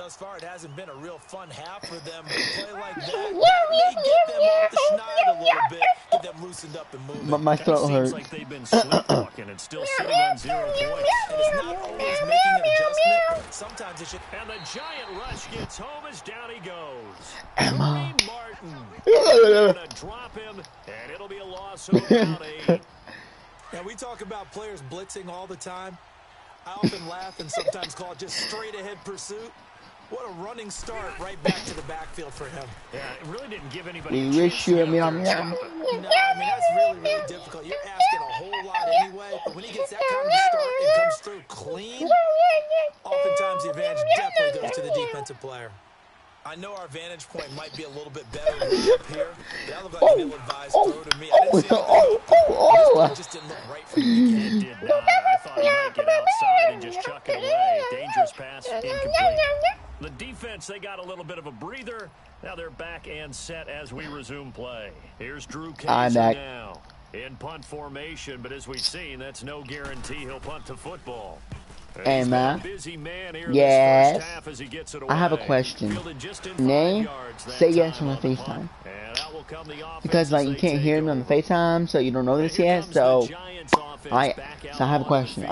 thus far, it hasn't been a real fun half for them. But a play like that may get them off the schneid a little bit, get them loosened up and moving. My throat hurts. Seems like they've been sleepwalking and still sitting on 0 points. And it's not always making an adjustment. Sometimes it should. And the giant rush gets home as down he goes. Emma. Martin. They're going to drop him, and it'll be a loss of about 8. Now, we talk about players blitzing all the time. I often laugh and sometimes call it just straight-ahead pursuit. What a running start right back to the backfield for him. Yeah, it really didn't give anybody We wish you a meow meow. No, I mean, that's really, really difficult. You're asking a whole lot anyway, but when he gets that kind of start and comes through clean, oftentimes the advantage definitely goes to the defensive player. I know our vantage point might be a little bit better up here. That looked like an ill-advised throw to me. I didn't see it. It just didn't look right for me. It did not. I thought he might get outside and just chuck it away. Dangerous pass, incomplete. The defense, they got a little bit of a breather. Now they're back and set as we resume play. Here's Drew Casey now in punt formation, but as we've seen, that's no guarantee he'll punt the football. Emma, yes, I have a question. Name, say yes on the FaceTime. Because like you can't hear me on the FaceTime, so you don't know this yet. So I have a question.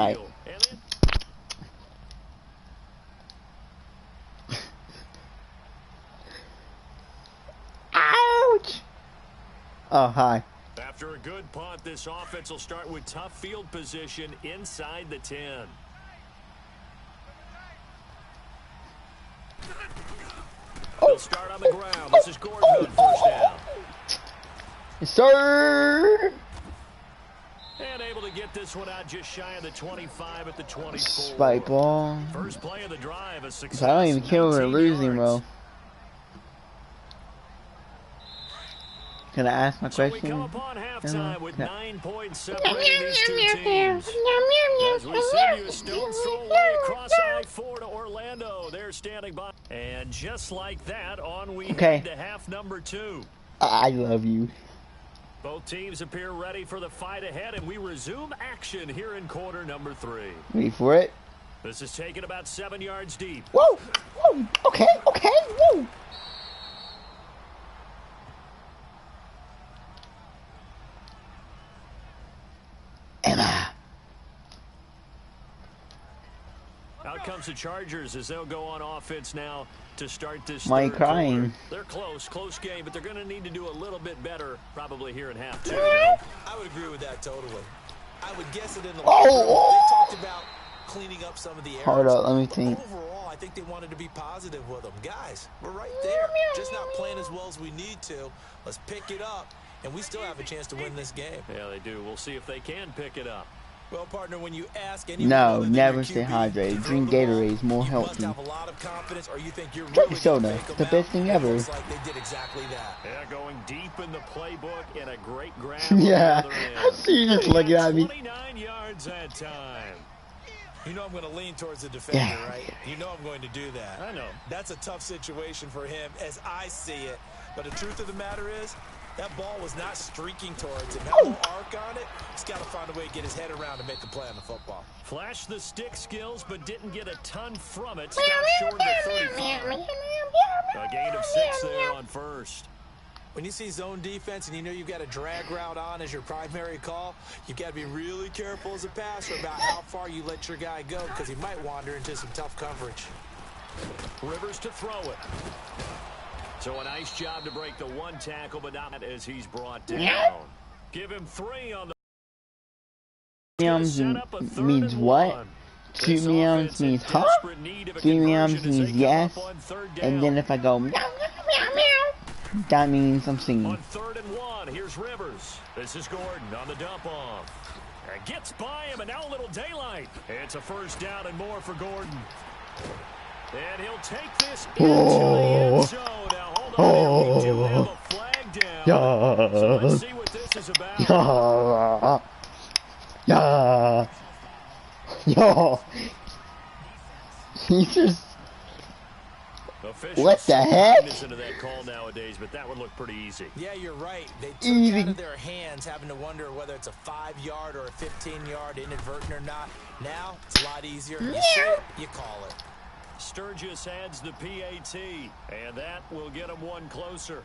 Ouch! Oh, hi. After a good punt, this offense will start with tough field position inside the 10. They'll start on the ground. This is Gordon on first down. Yes, sir. And able to get this one out just shy of the 25 at the 24. Spike ball. First play of the drive, a success. I don't even care if we're losing, bro. Can I ask my question? So we come upon halftime with 9 points separating these two teams. As we send you a stone's throw away across I-4 to Orlando. They're standing by. And just like that, on we head to half number 2. I love you. Both teams appear ready for the fight ahead, and we resume action here in quarter number 3. Ready for it? This is taken about 7 yards deep. Whoa! Whoa! Okay, whoa! Emma. Out comes the Chargers as they'll go on offense now to start this. Why are you crying? They're close game, but they're going to need to do a little bit better probably here in half 2. I would agree with that totally. I would guess it in the locker room. They talked about cleaning up some of the errors. Hold up, let me think. Overall, I think they wanted to be positive with them. Guys, we're right there. Just not playing as well as we need to. Let's pick it up, and we still have a chance to win this game. Yeah, they do. We'll see if they can pick it up. Well, partner, when you ask anyone, no, never stay hydrated. Drink Gatorade is more healthy. Drink soda, the best thing ever. Like they did exactly that. Yeah, going deep in the playbook and a great grab. Yeah, I see you just looking at me. 29 yards that time. You know I'm going to lean towards the defender, right? You know I'm going to do that. I know. That's a tough situation for him as I see it. But the truth of the matter is, that ball was not streaking towards him. That little arc on it, he's got to find a way to get his head around to make the play on the football. Flashed the stick skills, but didn't get a ton from it. Stopped short of the 35. A gain of 6 there on first. When you see zone defense and you know you've got a drag route on as your primary call, you've got to be really careful as a passer about how far you let your guy go because he might wander into some tough coverage. Rivers to throw it. So a nice job to break the one tackle, but not as he's brought down. Give him 3 on the... means what? 2 meows means huh? 3 meows means yes. And then if I go meow, meow, meow, that means I'm singing. On 3rd and 1, here's Rivers. This is Gordon on the dump off. And gets by him, and now a little daylight. It's a first down and more for Gordon. And he'll take this into the end zone. Now, hold on. We do have a flag down. So let's see what this is about. He just... What the heck? Into that call nowadays, but that would look pretty easy. Yeah, you're right. They took it out of their hands, having to wonder whether it's a 5-yard or a 15-yard inadvertent or not. Now, it's a lot easier. You see it, you call it. Sturgis adds the PAT, and that will get them one closer.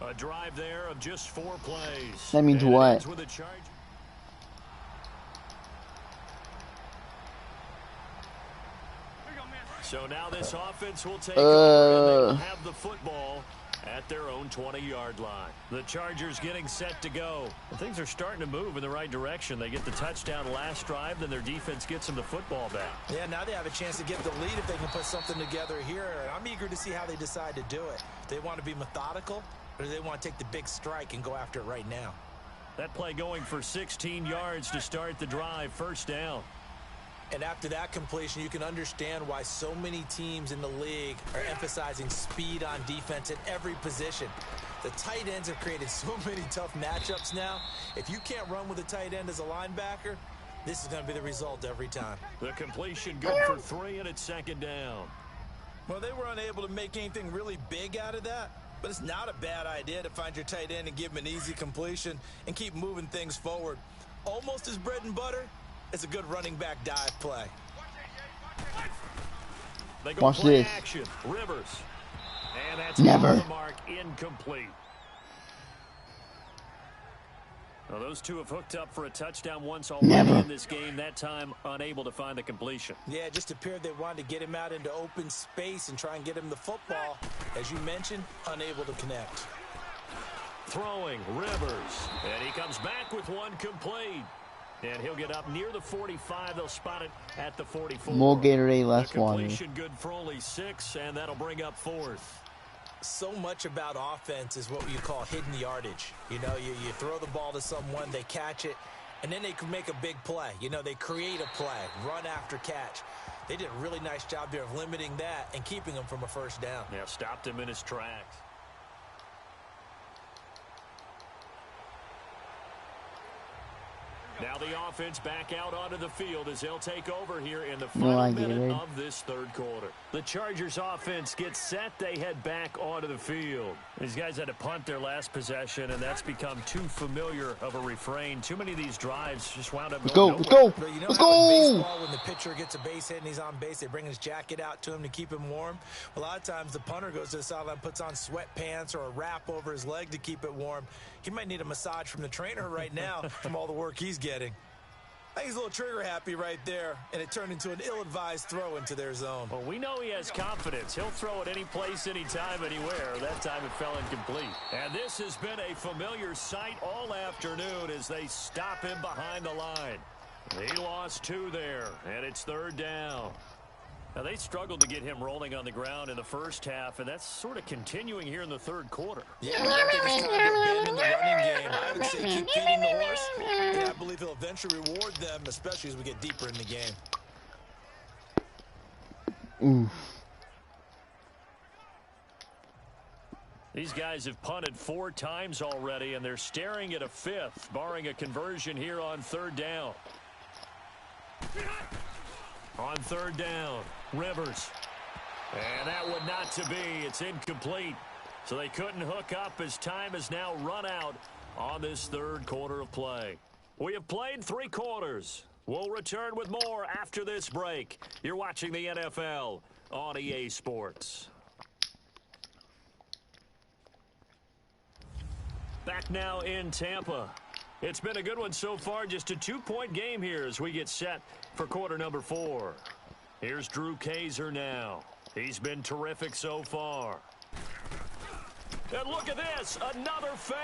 A drive there of just 4 plays. That means what? So now this offense will take over, and they will have the football at their own 20-yard line. The Chargers getting set to go. Well, things are starting to move in the right direction. They get the touchdown last drive, then their defense gets them the football back. Yeah, now they have a chance to get the lead if they can put something together here. I'm eager to see how they decide to do it. They want to be methodical, or do they want to take the big strike and go after it right now? That play going for 16 yards to start the drive, first down. And after that completion, you can understand why so many teams in the league are emphasizing speed on defense at every position. The tight ends have created so many tough matchups now. If you can't run with a tight end as a linebacker, this is going to be the result every time. The completion good for 3, and it's second down. Well, they were unable to make anything really big out of that, but it's not a bad idea to find your tight end and give him an easy completion and keep moving things forward. Almost as bread and butter. It's a good running back dive play. They go Watch play this. Action. Rivers. And that's Never. off the mark, incomplete. Well, those two have hooked up for a touchdown once already in this game. That time unable to find the completion. Yeah, it just appeared they wanted to get him out into open space and try and get him the football. As you mentioned, unable to connect. Throwing, Rivers. And he comes back with one complete. And he'll get up near the 45. They'll spot it at the 44. More Gatorade, less water. Completion good for only 6, and that'll bring up 4th. So much about offense is what you call hidden yardage. You know, you throw the ball to someone, they catch it, and then they can make a big play. You know, they create a play, run after catch. They did a really nice job there of limiting that and keeping him from a first down. Yeah, stopped him in his tracks. Now the offense back out onto the field as they'll take over here in the final minute of this third quarter. The Chargers offense gets set. They head back onto the field. These guys had to punt their last possession, and that's become too familiar of a refrain. Too many of these drives just wound up going nowhere. Let's go. But you know Let's how go. in baseball, when the pitcher gets a base hit and he's on base, they bring his jacket out to him to keep him warm. A lot of times the punter goes to the sideline, puts on sweatpants or a wrap over his leg to keep it warm. He might need a massage from the trainer right now from all the work he's getting. I think he's a little trigger happy right there, and it turned into an ill-advised throw into their zone. Well, we know he has confidence. He'll throw it any place, anytime, anywhere. That time it fell incomplete. And this has been a familiar sight all afternoon as they stop him behind the line. He lost 2 there, and it's third down. Now, they struggled to get him rolling on the ground in the first half, and that's sort of continuing here in the third quarter. Yeah, I don't think it's time to abandon the running game. I would say keep feeding the horse, and I believe he'll eventually reward them, especially as we get deeper in the game. Oof. These guys have punted 4 times already, and they're staring at a 5th, barring a conversion here on third down. On third down, Rivers. And that would not to be. It's incomplete. So they couldn't hook up as time has now run out on this third quarter of play. We have played 3 quarters. We'll return with more after this break. You're watching the NFL on EA Sports. Back now in Tampa. It's been a good one so far. Just a 2-point game here as we get set for quarter number 4. Here's Drew Kaiser now. He's been terrific so far. And look at this, another fake.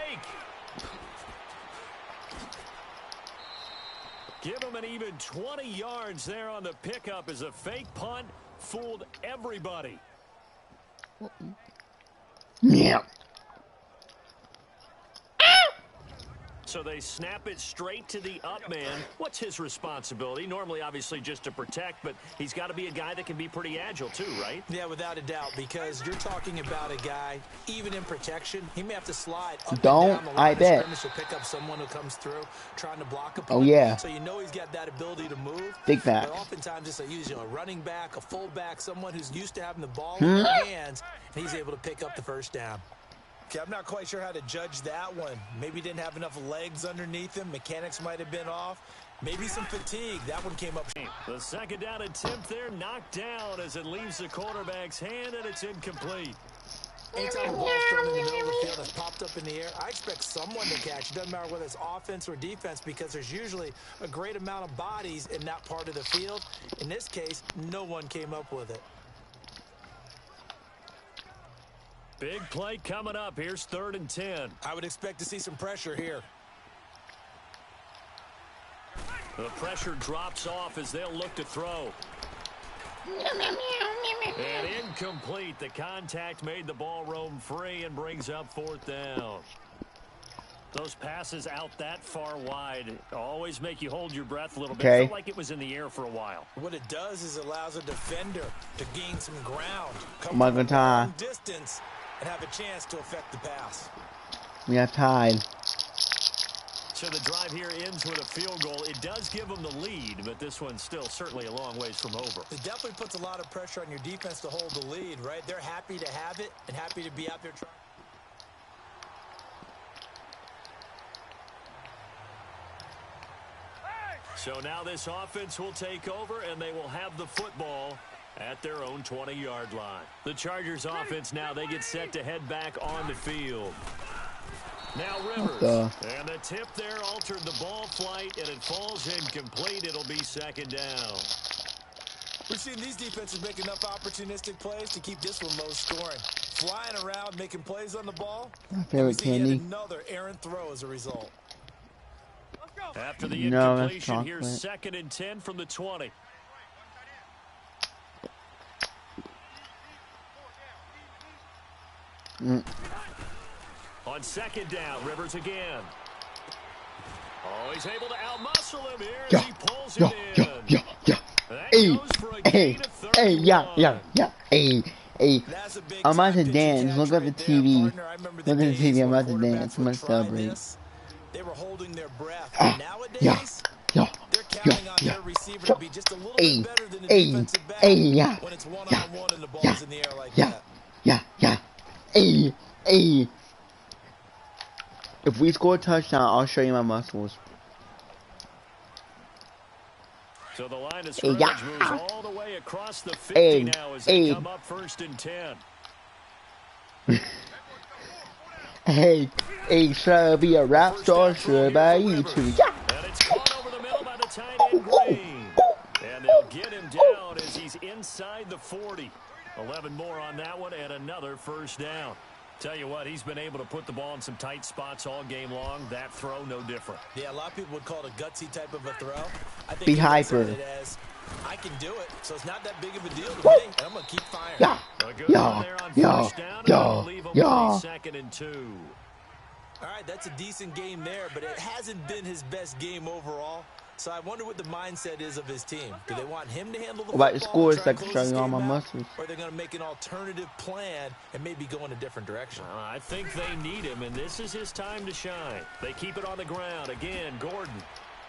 Give him an even 20 yards there on the pickup as a fake punt fooled everybody. Yeah. So they snap it straight to the up man. What's his responsibility? Normally, obviously, just to protect, but he's got to be a guy that can be pretty agile too, right? Yeah, without a doubt, because you're talking about a guy, even in protection, he may have to slide up Don't, and down the line I of bet. scrimmage to pick up someone who comes through, trying to block a Oh, punt. yeah. So you know he's got that ability to move. Big back. But oftentimes it's usually a running back, a fullback, someone who's used to having the ball in their hands, and he's able to pick up the first down. Okay, I'm not quite sure how to judge that one. Maybe he didn't have enough legs underneath him. Mechanics might have been off. Maybe some fatigue. That one came up. The second down attempt there knocked down as it leaves the quarterback's hand, and it's incomplete. Anytime the ball's thrown in the middle of the field that's popped up in the air, I expect someone to catch. It doesn't matter whether it's offense or defense because there's usually a great amount of bodies in that part of the field. In this case, no one came up with it. Big play coming up. Here's 3rd and 10. I would expect to see some pressure here. The pressure drops off as they'll look to throw. And incomplete. The contact made the ball roam free and brings up 4th down. Those passes out that far wide always make you hold your breath a little bit. Felt like it was in the air for a while. What it does is it allows a defender to gain some ground, come from a long distance, and have a chance to affect the pass. We are tied. So the drive here ends with a field goal. It does give them the lead, but this one's still certainly a long ways from over. It definitely puts a lot of pressure on your defense to hold the lead, right? They're happy to have it and happy to be out there trying. So now this offense will take over, and they will have the football at their own 20-yard line. The Chargers offense now, they get set to head back on the field. Now Rivers, and the tip there altered the ball flight, and it falls incomplete. It'll be 2nd down. We've seen these defenses make enough opportunistic plays to keep this one low scoring. Flying around, making plays on the ball. My favorite candy. Another errant throw as a result. After the incompletion, here's 2nd and 10 from the 20. On 2nd down, Rivers again. Oh, he's able to outmuscle him here as he pulls it in. I'm about to dance. Look at the TV. Look at the TV. I'm about to dance. I'm going to celebrate. They were holding their breath. Nowadays, they're counting on their receiver to be just a little bit better than the defensive back when it's one-on-one and the ball's in the air like that. If we score a touchdown, I'll show you my muscles. So the line of scrimmage moves all the way across the 50 now as they come up 1st and 10. Should I be a rap star? Should I you too? And it's caught over the middle by the tight end Green. And they'll get him down as he's inside the 40. 11 more on that one and another 1st down. Tell you what, he's been able to put the ball in some tight spots all game long. That throw, no different. Yeah, a lot of people would call it a gutsy type of a throw. I think be hyper. I can do it, so it's not that big of a deal to me. And I'm going to keep firing. Yeah. 2nd and 2. All right, that's a decent game there, but it hasn't been his best game overall. So I wonder what the mindset is of his team. Do they want him to handle the football? Score so I can show you all my muscles. Or are they going to make an alternative plan and maybe go in a different direction? I think they need him, and this is his time to shine. They keep it on the ground. Again, Gordon.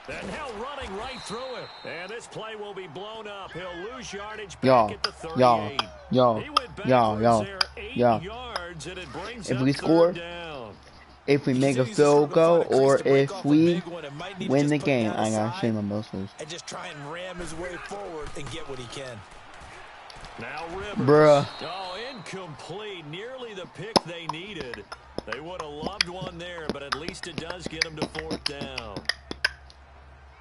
And now running right through him. And this play will be blown up. He'll lose yardage back at the 38. He went backwards there 8 yards, and it brings if up we score, down. If we make a field goal, or if we win the game, I gotta show you my muscles. And just try and ram his way forward and get what he can. Now Rivers. Bruh. Oh, incomplete. Nearly the pick they needed. They would have loved one there, but at least it does get them to 4th down.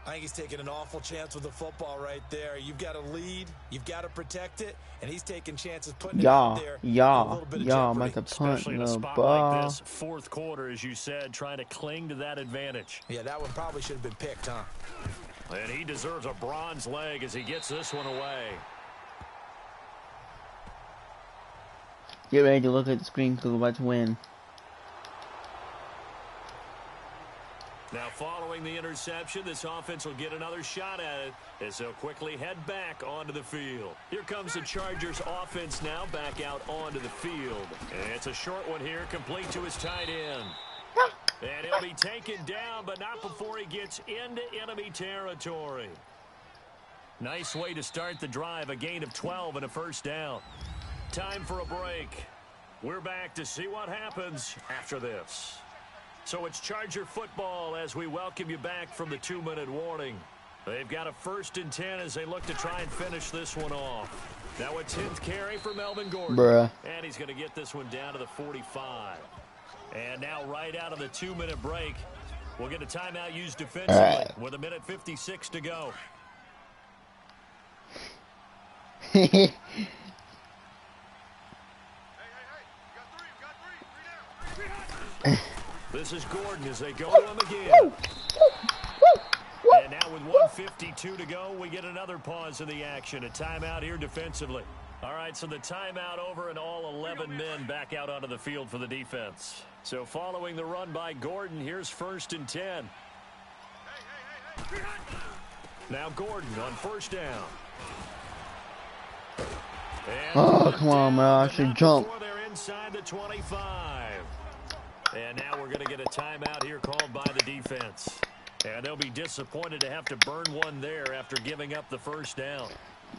I think he's taking an awful chance with the football right there. You've got to lead, you've got to protect it, and he's taking chances putting it out there. I'm about to punt Especially in a spot like this, 4th quarter, as you said, trying to cling to that advantage. Yeah, that one probably should have been picked, huh? And he deserves a bronze leg as he gets this one away. Get ready to look at the screen because we're about to win. Now, following the interception, this offense will get another shot at it as they'll quickly head back onto the field. Here comes the Chargers offense now back out onto the field. And it's a short one here, complete to his tight end. And he'll be taken down, but not before he gets into enemy territory. Nice way to start the drive, a gain of 12 and a 1st down. Time for a break. We're back to see what happens after this. So it's Charger football as we welcome you back from the 2-minute warning. They've got a 1st and 10 as they look to try and finish this one off. Now a 10th carry for Melvin Gordon. Bruh. And he's going to get this one down to the 45. And now right out of the 2-minute break, we'll get a timeout used defensively with 1:56 to go. This is Gordon as they go to him again. And now with 1:52 to go, we get another pause in the action. A timeout here defensively. All right, so the timeout over and all 11 men back out onto the field for the defense. So following the run by Gordon, here's 1st and 10. Now Gordon on 1st down. Oh, come on, man. I should jump. They're inside the 25. And now we're going to get a timeout here called by the defense. And they'll be disappointed to have to burn one there after giving up the 1st down.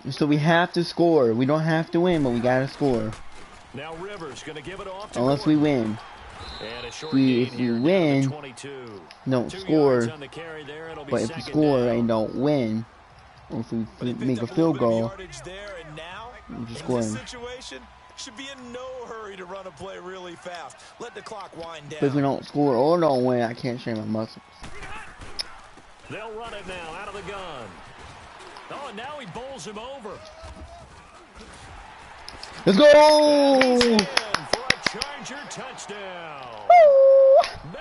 So we have to score. We don't have to win, but we gotta score. Now Rivers going to give it off to unless we win. And a short If we gain win, 22. don't 2 score. yards on the carry there. It'll be But if we 2nd score down. and don't win, or if we make a field goal, there and now, we're just in scoring. this situation, should be in no hurry to run a play really fast. Let the clock wind down. But if we don't score or don't win, I can't shake my muscles. They'll run it now out of the gun. Oh, and now he bowls him over. Let's go! In for a Charger touchdown.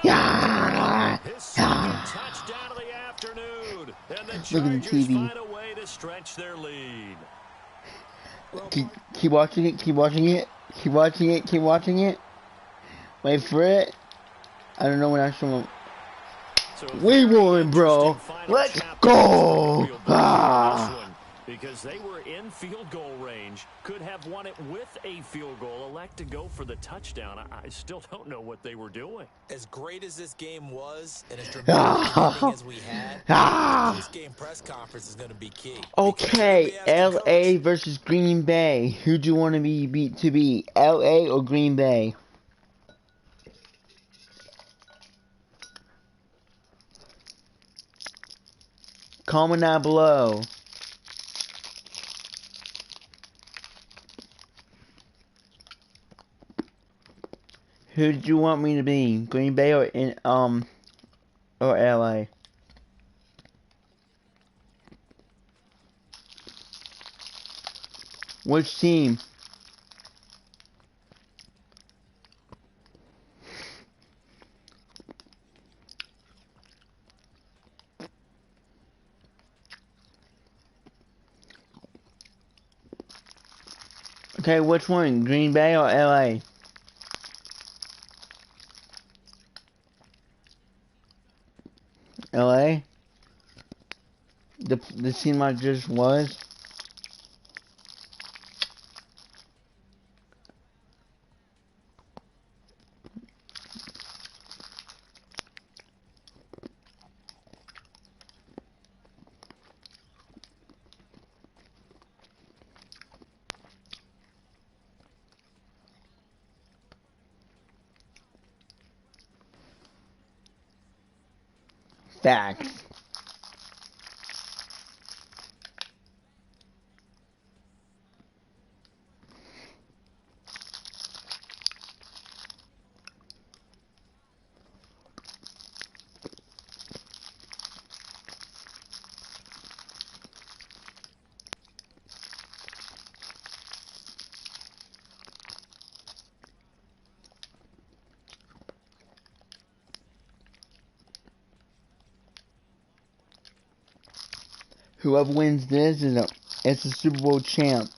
Yeah! His 2nd touchdown of the afternoon. And the Look at the Chargers TV. find a way to stretch their lead. Keep watching it, keep watching it, keep watching it, keep watching it. Wait for it. I don't know when I show them. So We won, bro. Let's go! Because they were in field goal range, could have won it with a field goal, elect to go for the touchdown. I still don't know what they were doing. As great as this game was, and as dramatic as we had, this game press conference is going to be key. Okay, LA versus Green Bay. Who do you want to be beat? LA or Green Bay? Comment down below. Who do you want me to be? Green Bay or or LA? Which team? Okay, which one? Green Bay or LA? LA? The team I just was? Facts. Whoever wins this it's a Super Bowl champ.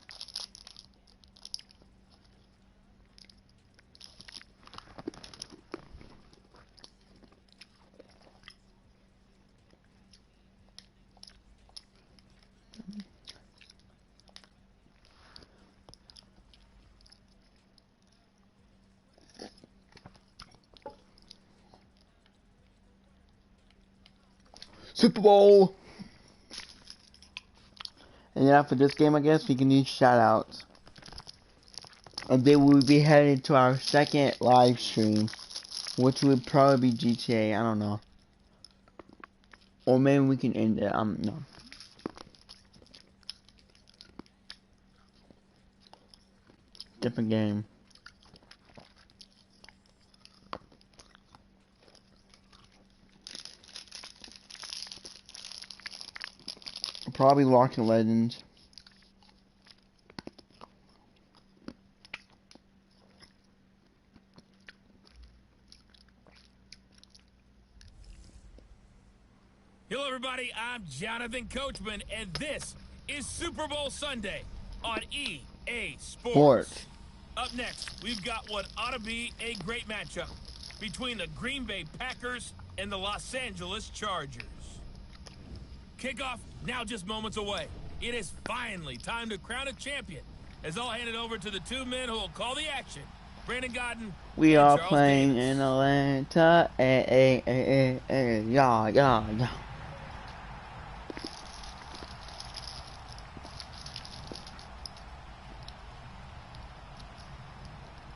Super Bowl! And then after this game, I guess, we can do shoutouts. And then we'll be headed to our second live stream, which would probably be GTA, I don't know. Or maybe we can end it, no. Different game. Probably Locked Legends. Hello, everybody. I'm Jonathan Coachman, and this is Super Bowl Sunday on EA Sports. Up next, we've got what ought to be a great matchup between the Green Bay Packers and the Los Angeles Chargers. Kickoff now just moments away. It is finally time to crown a champion, as I'll hand it over to the two men who will call the action. Brandon Godden. We are Charles playing Davis. in Atlanta. Yeah.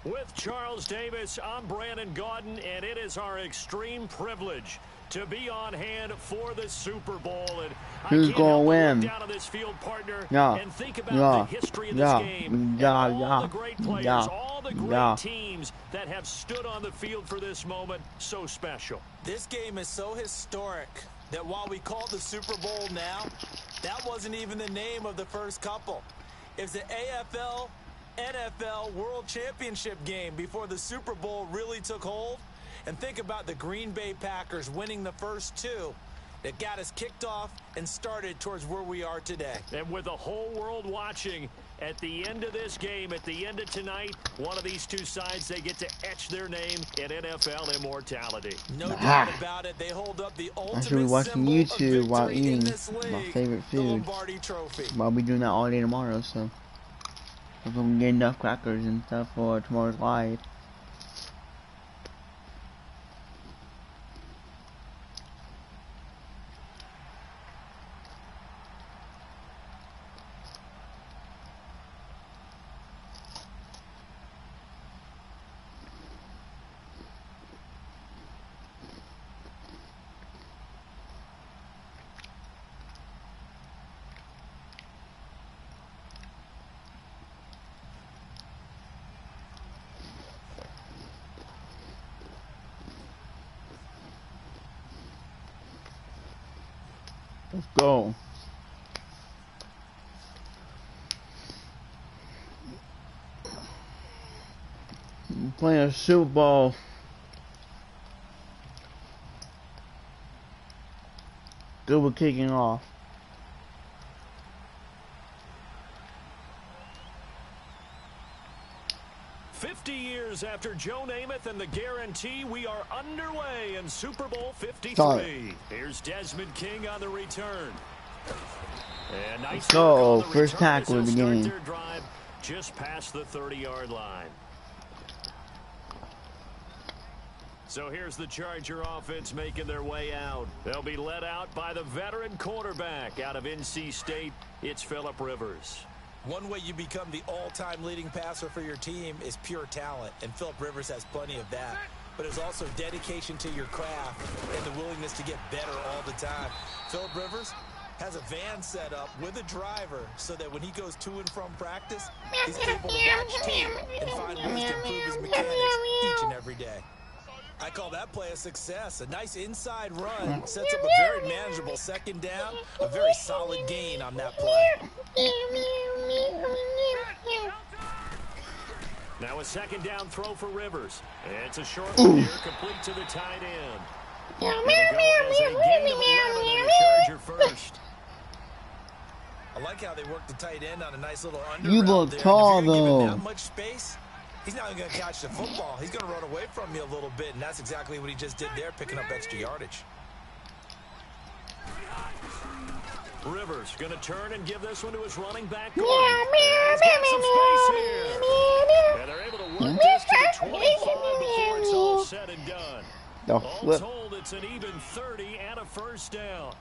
With Charles Davis, I'm Brandon Gaudin, and it is our extreme privilege to be on hand for the Super Bowl. And Who's gonna win? Down on this field partner Yeah. and think about the history of this game. And all the great players, all the great teams that have stood on the field for this moment. So special. This game is so historic that while we call it the Super Bowl now, that wasn't even the name of the first couple. It's the AFL NFL World Championship game before the Super Bowl really took hold. And think about the Green Bay Packers winning the first two that got us kicked off and started towards where we are today. And with the whole world watching, at the end of this game, at the end of tonight, one of these two sides, they get to etch their name in NFL immortality. No doubt about it. They hold up the ultimate I should be watching symbol YouTube of while victory in eating this my league, favorite the food. Lombardi Trophy. I'll be doing that all day tomorrow, so if I'm getting enough crackers and stuff for tomorrow's live. Let's go. I'm playing a Super Bowl. Good with kicking off. After Joe Namath and the guarantee, we are underway in Super Bowl 53. Start. Here's Desmond King on the return. And nice go. work on the First return tackle as of they'll the start game. their drive just past the 30-yard line. So here's the Charger offense making their way out. They'll be led out by the veteran quarterback out of NC State. It's Phillip Rivers. One way you become the all-time leading passer for your team is pure talent, and Phillip Rivers has plenty of that. But it's also dedication to your craft and the willingness to get better all the time. Phillip Rivers has a van set up with a driver so that when he goes to and from practice, he's able to watch tape and find ways to improve his mechanics each and every day. I call that play a success. A nice inside run sets up a very manageable second down, a very solid gain on that play. Now a second down throw for Rivers. It's a short one here, complete to the tight end. Here we go as a gain of 11 and a Charger first. I like how they work the tight end on a nice little under You route look there. tall, If you're gonna give him though. that much space, he's not going to catch the football. He's going to run away from you a little bit, and that's exactly what he just did there, picking up extra yardage. Rivers going to turn and give this one to his running back. He's got some space here. And they're able to work this to the 25 before it's all said and done. All flip. told, it's an even 30 and a first down.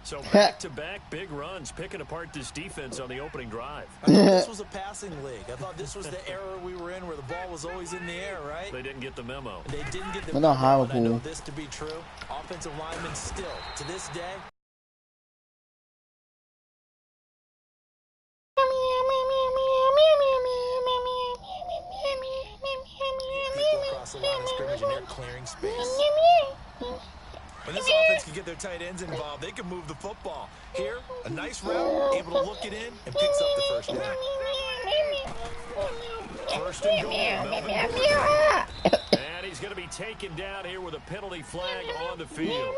So back-to-back big runs, picking apart this defense on the opening drive. I thought this was a passing league. I thought this was the era we were in where the ball was always in the air, right? They didn't get the memo. They didn't get the Well, not memo, and I know Liverpool. this to be true. Offensive linemen still, to this day, start clearing space. When this offense can get their tight ends involved, they can move the football. Here, a nice route, able to look it in, and picks up the first down. First and goal, Melvin Gordon. And he's going to be taken down here with a penalty flag on the field.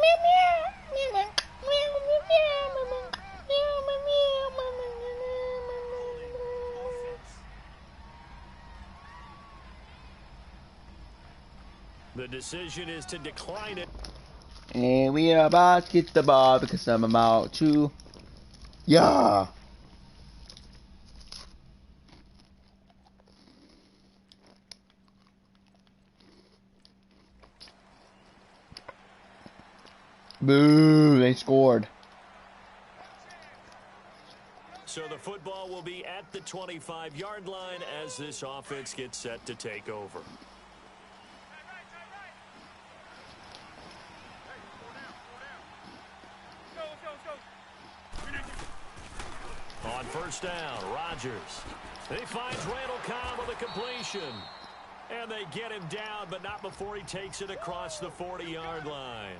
The decision is to decline it. And we are about to get the ball because I'm about to. Yeah. Boo, they scored. So the football will be at the 25-yard line as this offense gets set to take over. On first down, Rodgers. He finds Randall Cobb with a completion. And they get him down, but not before he takes it across the 40-yard line.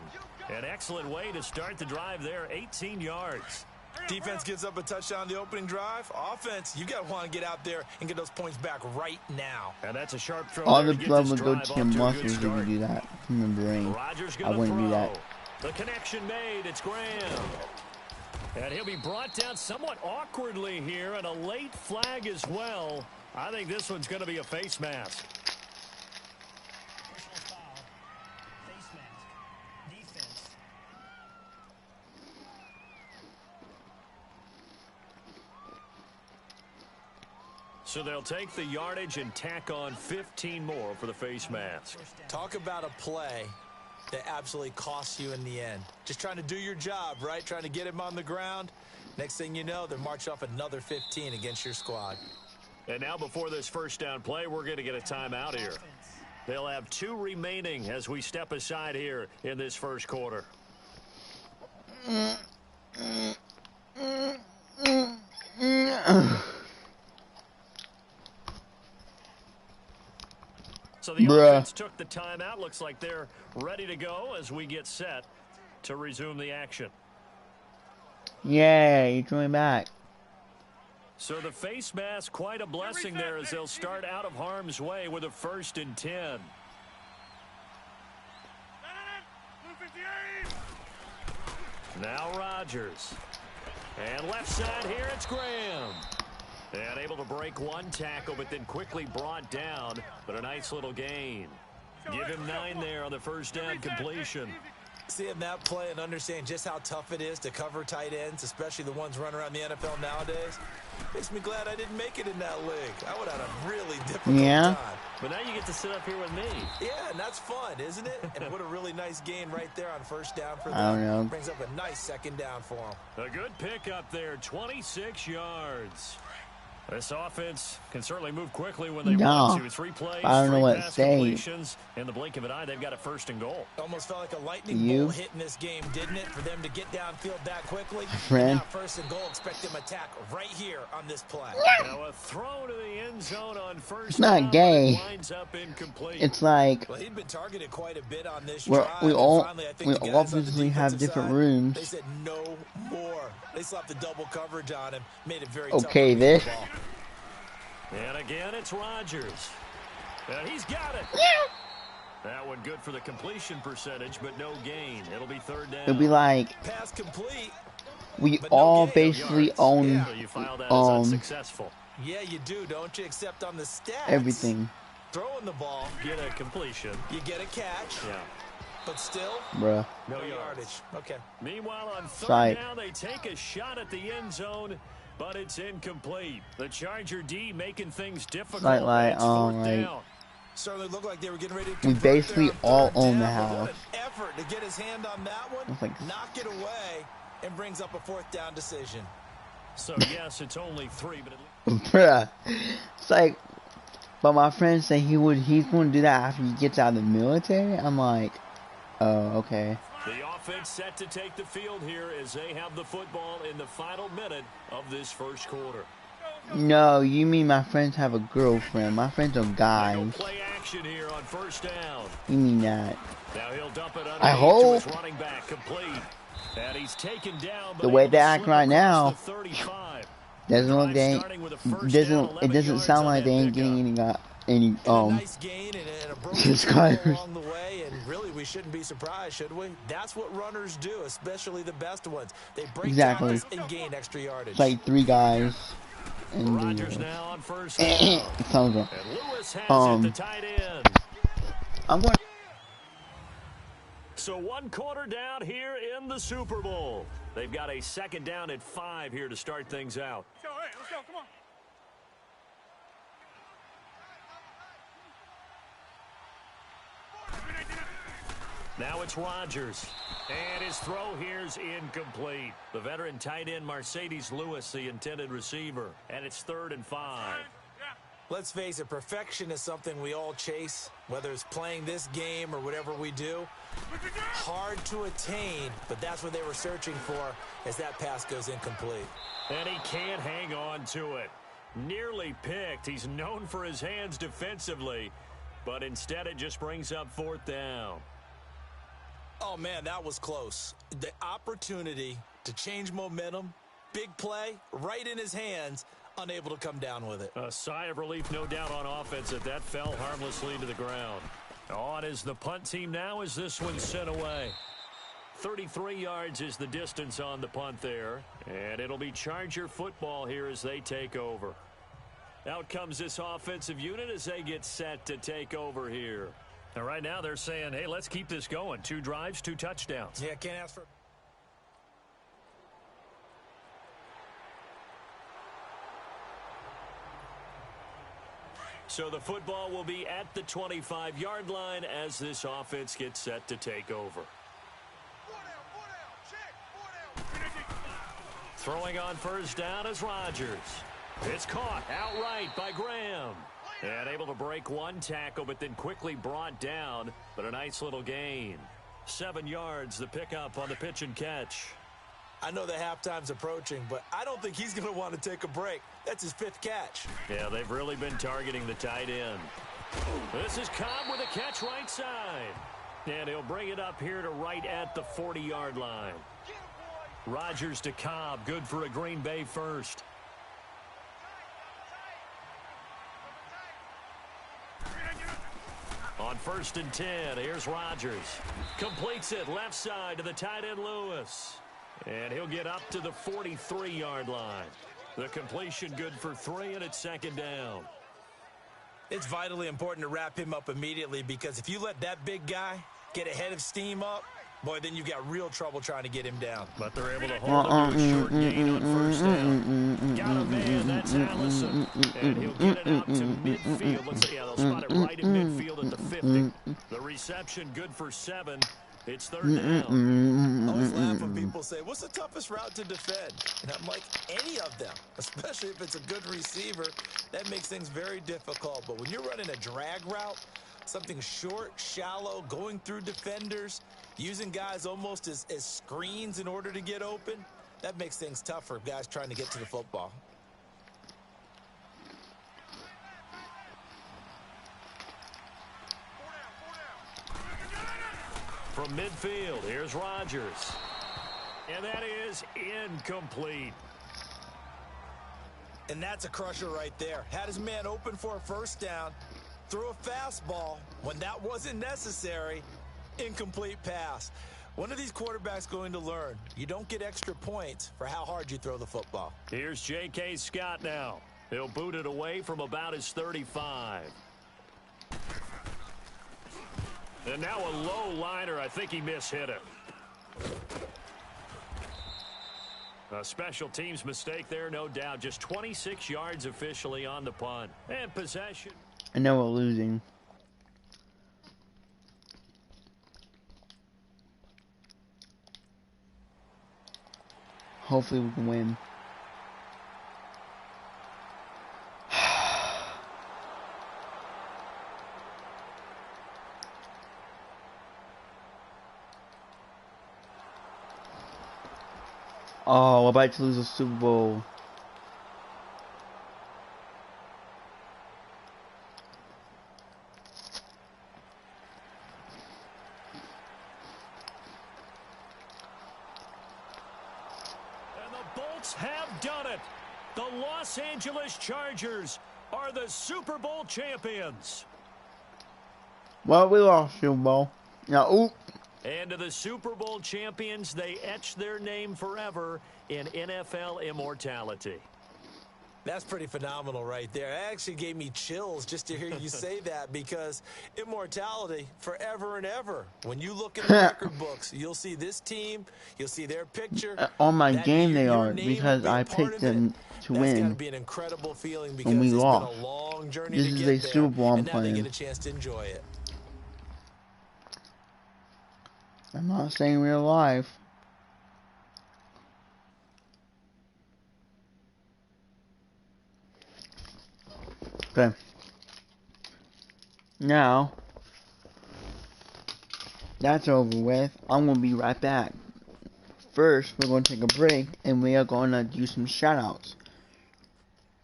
An excellent way to start the drive there, 18 yards. Defense gives up a touchdown the opening drive. Offense, you got to want to get out there and get those points back right now. And that's a sharp throw. All the blood would go to your muscles if you do that from the brain. I wouldn't do that. The connection made. It's Graham. And he'll be brought down somewhat awkwardly here, and a late flag as well. I think this one's going to be a face mask. Personal foul. Face mask. Defense. So they'll take the yardage and tack on 15 more for the face mask. Talk about a play that absolutely costs you in the end. Just trying to do your job, right? Trying to get him on the ground. Next thing you know, they're marching off another 15 against your squad. And now before this first down play, we're going to get a timeout here. They'll have 2 remaining as we step aside here in this first quarter. So the offense took the timeout. Looks like they're ready to go as we get set to resume the action. Yay, you're coming back. So the face mask, quite a blessing there as they'll start out of harm's way with a 1st and 10. Now Rodgers. And left side here, it's Graham. And able to break one tackle, but then quickly brought down. But a nice little gain. Give him 9 there on the first down completion. Seeing that play and understanding just how tough it is to cover tight ends, especially the ones running around the NFL nowadays, makes me glad I didn't make it in that league. I would have had a really difficult time. But now you get to sit up here with me. Yeah, and that's fun, isn't it? And what a really nice gain right there on first down for them. I don't know. Brings up a nice second down for them. A good pick up there, 26 yards. This offense can certainly move quickly when they want to. 3 plays, I don't know what pass to say. completions. In the blink of an eye, they've got a 1st and goal. Almost felt like a lightning bolt hit in this game, didn't it? For them to get downfield that quickly. Friend. Now 1st and goal, expect them attack right here on this play. Now a throw to the end zone on first. It's not gay. Winds up incomplete. It's like well, he'd been targeted quite a bit on this we drive. obviously have different rooms. They said no more. They slapped the double coverage on him, made it very okay, tough. this. And again, it's Rodgers. And he's got it. That one good for the completion percentage, but no gain. It'll be 3rd down. It'll be like pass complete. We all basically own So you file that as unsuccessful. Yeah, you do, don't you? Except on the stats. everything. Throwing the ball. Get a completion. You get a catch. Yeah. But still, Bruh. No yardage. Okay. Meanwhile, on 3rd down, they take a shot at the end zone, but it's incomplete. The Charger D making things difficult. Like, down. Certainly looked like they were getting ready to we basically all own the house. What an effort to get his hand on that one, like, knock it away, and brings up a 4th down decision. So, yes, it's only 3, but bruh. It's like, but my friend said he's going to do that after he gets out of the military. I'm like, oh, okay. the offense set to take the field here as they have the football in the final minute of this first quarter. No, you mean my friends have a girlfriend. My friends are guys. Play action here on first down. You mean that? Now he'll dump it I hope. to his running back, complete. And he's taken down, but the way they able to act slip right across now, the 35. doesn't look they Starting with a first down, it doesn't sound like they ain't getting any nice gain and a broken subscribers along the way, and really we shouldn't be surprised, should we? That's what runners do, especially the best ones. They break tackles and gain extra yardage. It's like 3 guys. And Rodgers now on first down. Sounds good. And Lewis has it, the tight end. I'm going. So 1 quarter down here in the Super Bowl. They've got a second down at 5 here to start things out. Let's go, come on. Now it's Rodgers. And his throw here's incomplete. The veteran tight end Mercedes Lewis, the intended receiver. And it's 3rd and 5. Let's face it, perfection is something we all chase, whether it's playing this game or whatever we do. Hard to attain, but that's what they were searching for as that pass goes incomplete. And he can't hang on to it. Nearly picked. He's known for his hands defensively, but instead it just brings up 4th down. Oh, man, that was close. The opportunity to change momentum, big play, right in his hands, unable to come down with it. A sigh of relief, no doubt, on offense that fell harmlessly to the ground. On is the punt team now as this one's sent away. 33 yards is the distance on the punt there. And it'll be Charger football here as they take over. Out comes this offensive unit as they get set to take over here. And right now they're saying, hey, let's keep this going. 2 drives, 2 touchdowns. Yeah, can't ask for... So the football will be at the 25-yard line as this offense gets set to take over. Throwing on first down is Rodgers. It's caught outright by Graham. And able to break 1 tackle, but then quickly brought down. But a nice little gain. 7 yards, the pickup on the pitch and catch. I know the halftime's approaching, but I don't think he's going to want to take a break. That's his 5th catch. Yeah, they've really been targeting the tight end. This is Cobb with a catch right side. And he'll bring it up here to right at the 40-yard line. Rodgers to Cobb, good for a Green Bay first. On 1st and 10, here's Rodgers. Completes it left side to the tight end Lewis. And he'll get up to the 43-yard line. The completion good for 3, and it's 2nd down. It's vitally important to wrap him up immediately, because if you let that big guy get ahead of steam up, boy, then you've got real trouble trying to get him down. But they're able to hold him to a short gain on first down. Got a man, that's Allison. And he'll get it out to midfield. Looks like, yeah, they'll spot it right in midfield at the 50. The reception good for 7. It's 3rd down. I always laugh when people say, what's the toughest route to defend? And I'm like, any of them, especially if it's a good receiver. That makes things very difficult. But when you're running a drag route, something short, shallow, going through defenders, using guys almost as screens in order to get open, that makes things tough for guys trying to get to the football. From midfield, here's Rodgers. And that is incomplete. And that's a crusher right there. Had his man open for a first down, threw a fastball when that wasn't necessary. Incomplete pass. One of these quarterbacks going to learn, you don't get extra points for how hard you throw the football. Here's J.K. Scott now. He'll boot it away from about his 35. And now a low liner. I think he mishit it. A special teams mistake there, no doubt. Just 26 yards officially on the punt. And possession. I know we're losing. Hopefully we can win. Oh, we're about to lose the Super Bowl. Bucks have done it. The Los Angeles Chargers are the Super Bowl champions. Well, we lost Super Bowl. Now, oop. And to the Super Bowl champions, they etch their name forever in NFL immortality. That's pretty phenomenal right there. It actually gave me chills just to hear you say that, because immortality forever and ever. When you look in the record books, you'll see this team, you'll see their picture. On my game they are, because I picked them to win. That's got to be an incredible feeling, because we it's lost. been a long journey This to is get a there, Super Bowl I'm and now playing. they get a chance to enjoy it. I'm not saying we're alive. Okay. Now, that's over with. I'm going to be right back. First, we're going to take a break, and we are going to do some shoutouts.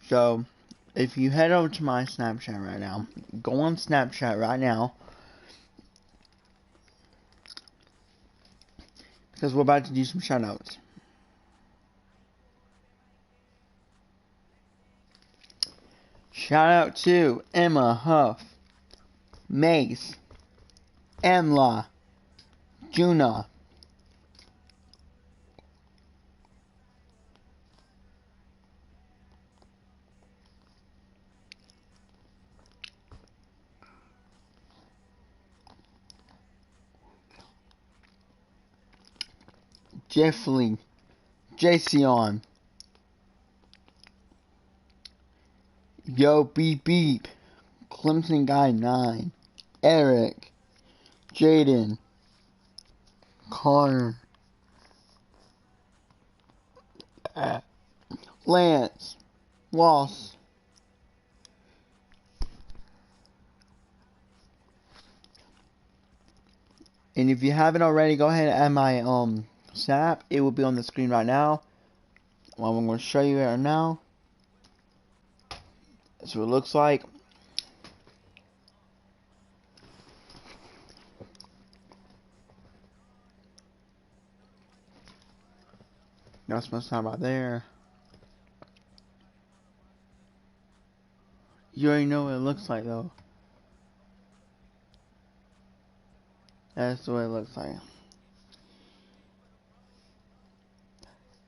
So, if you head over to my Snapchat right now, go on Snapchat right now, because we're about to do some shoutouts. Shout out to Emma Huff, Mace, Emla, Juna, Jeffley, Jason, Yo Beep Beep, Clemson Guy 9, Eric, Jaden, Connor, Lance, Ross, and if you haven't already, go ahead and add my Snap. It will be on the screen right now. Well, I'm going to show you it right now. That's what it looks like. That's my Snap right there. You already know what it looks like, though. That's the way it looks like.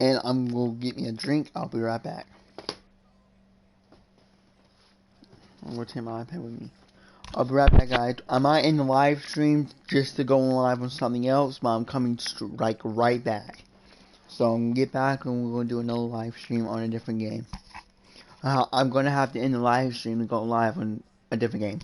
And I'm going to get me a drink. I'll be right back. I'm going to take my iPad with me. I'll be right back, guys. I'm not in the live stream just to go live on something else, but I'm coming like right back. So I'm going to get back and we're going to do another live stream on a different game. I'm going to have to end the live stream and go live on a different game.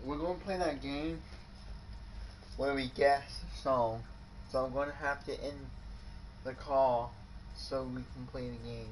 We're going to play that game where we guess the song. So I'm going to have to end the call so we can play the game.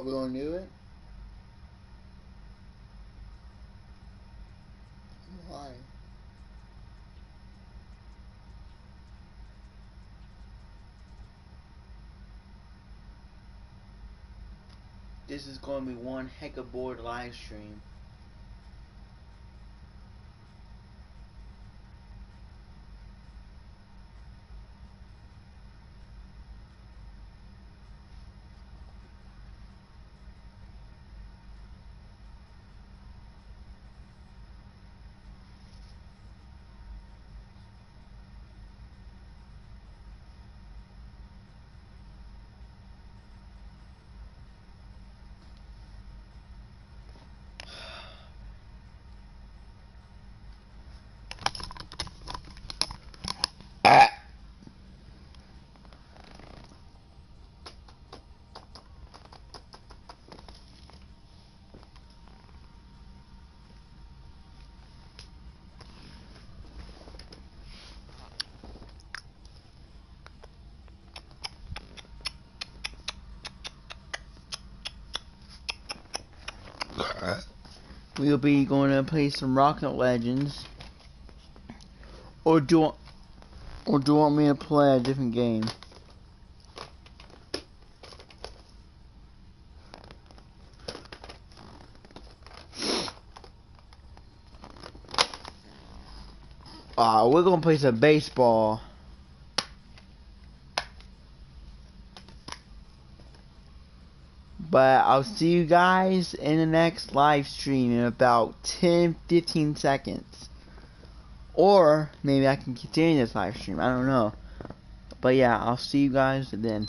Are we gonna do it? Why? This is gonna be one heck of board live stream. We'll be going to play some Rocket Legends. Or do you want me to play a different game? We're gonna play some baseball. But I'll see you guys in the next live stream in about 10-15 seconds. Or maybe I can continue this live stream. I don't know. But yeah, I'll see you guys then.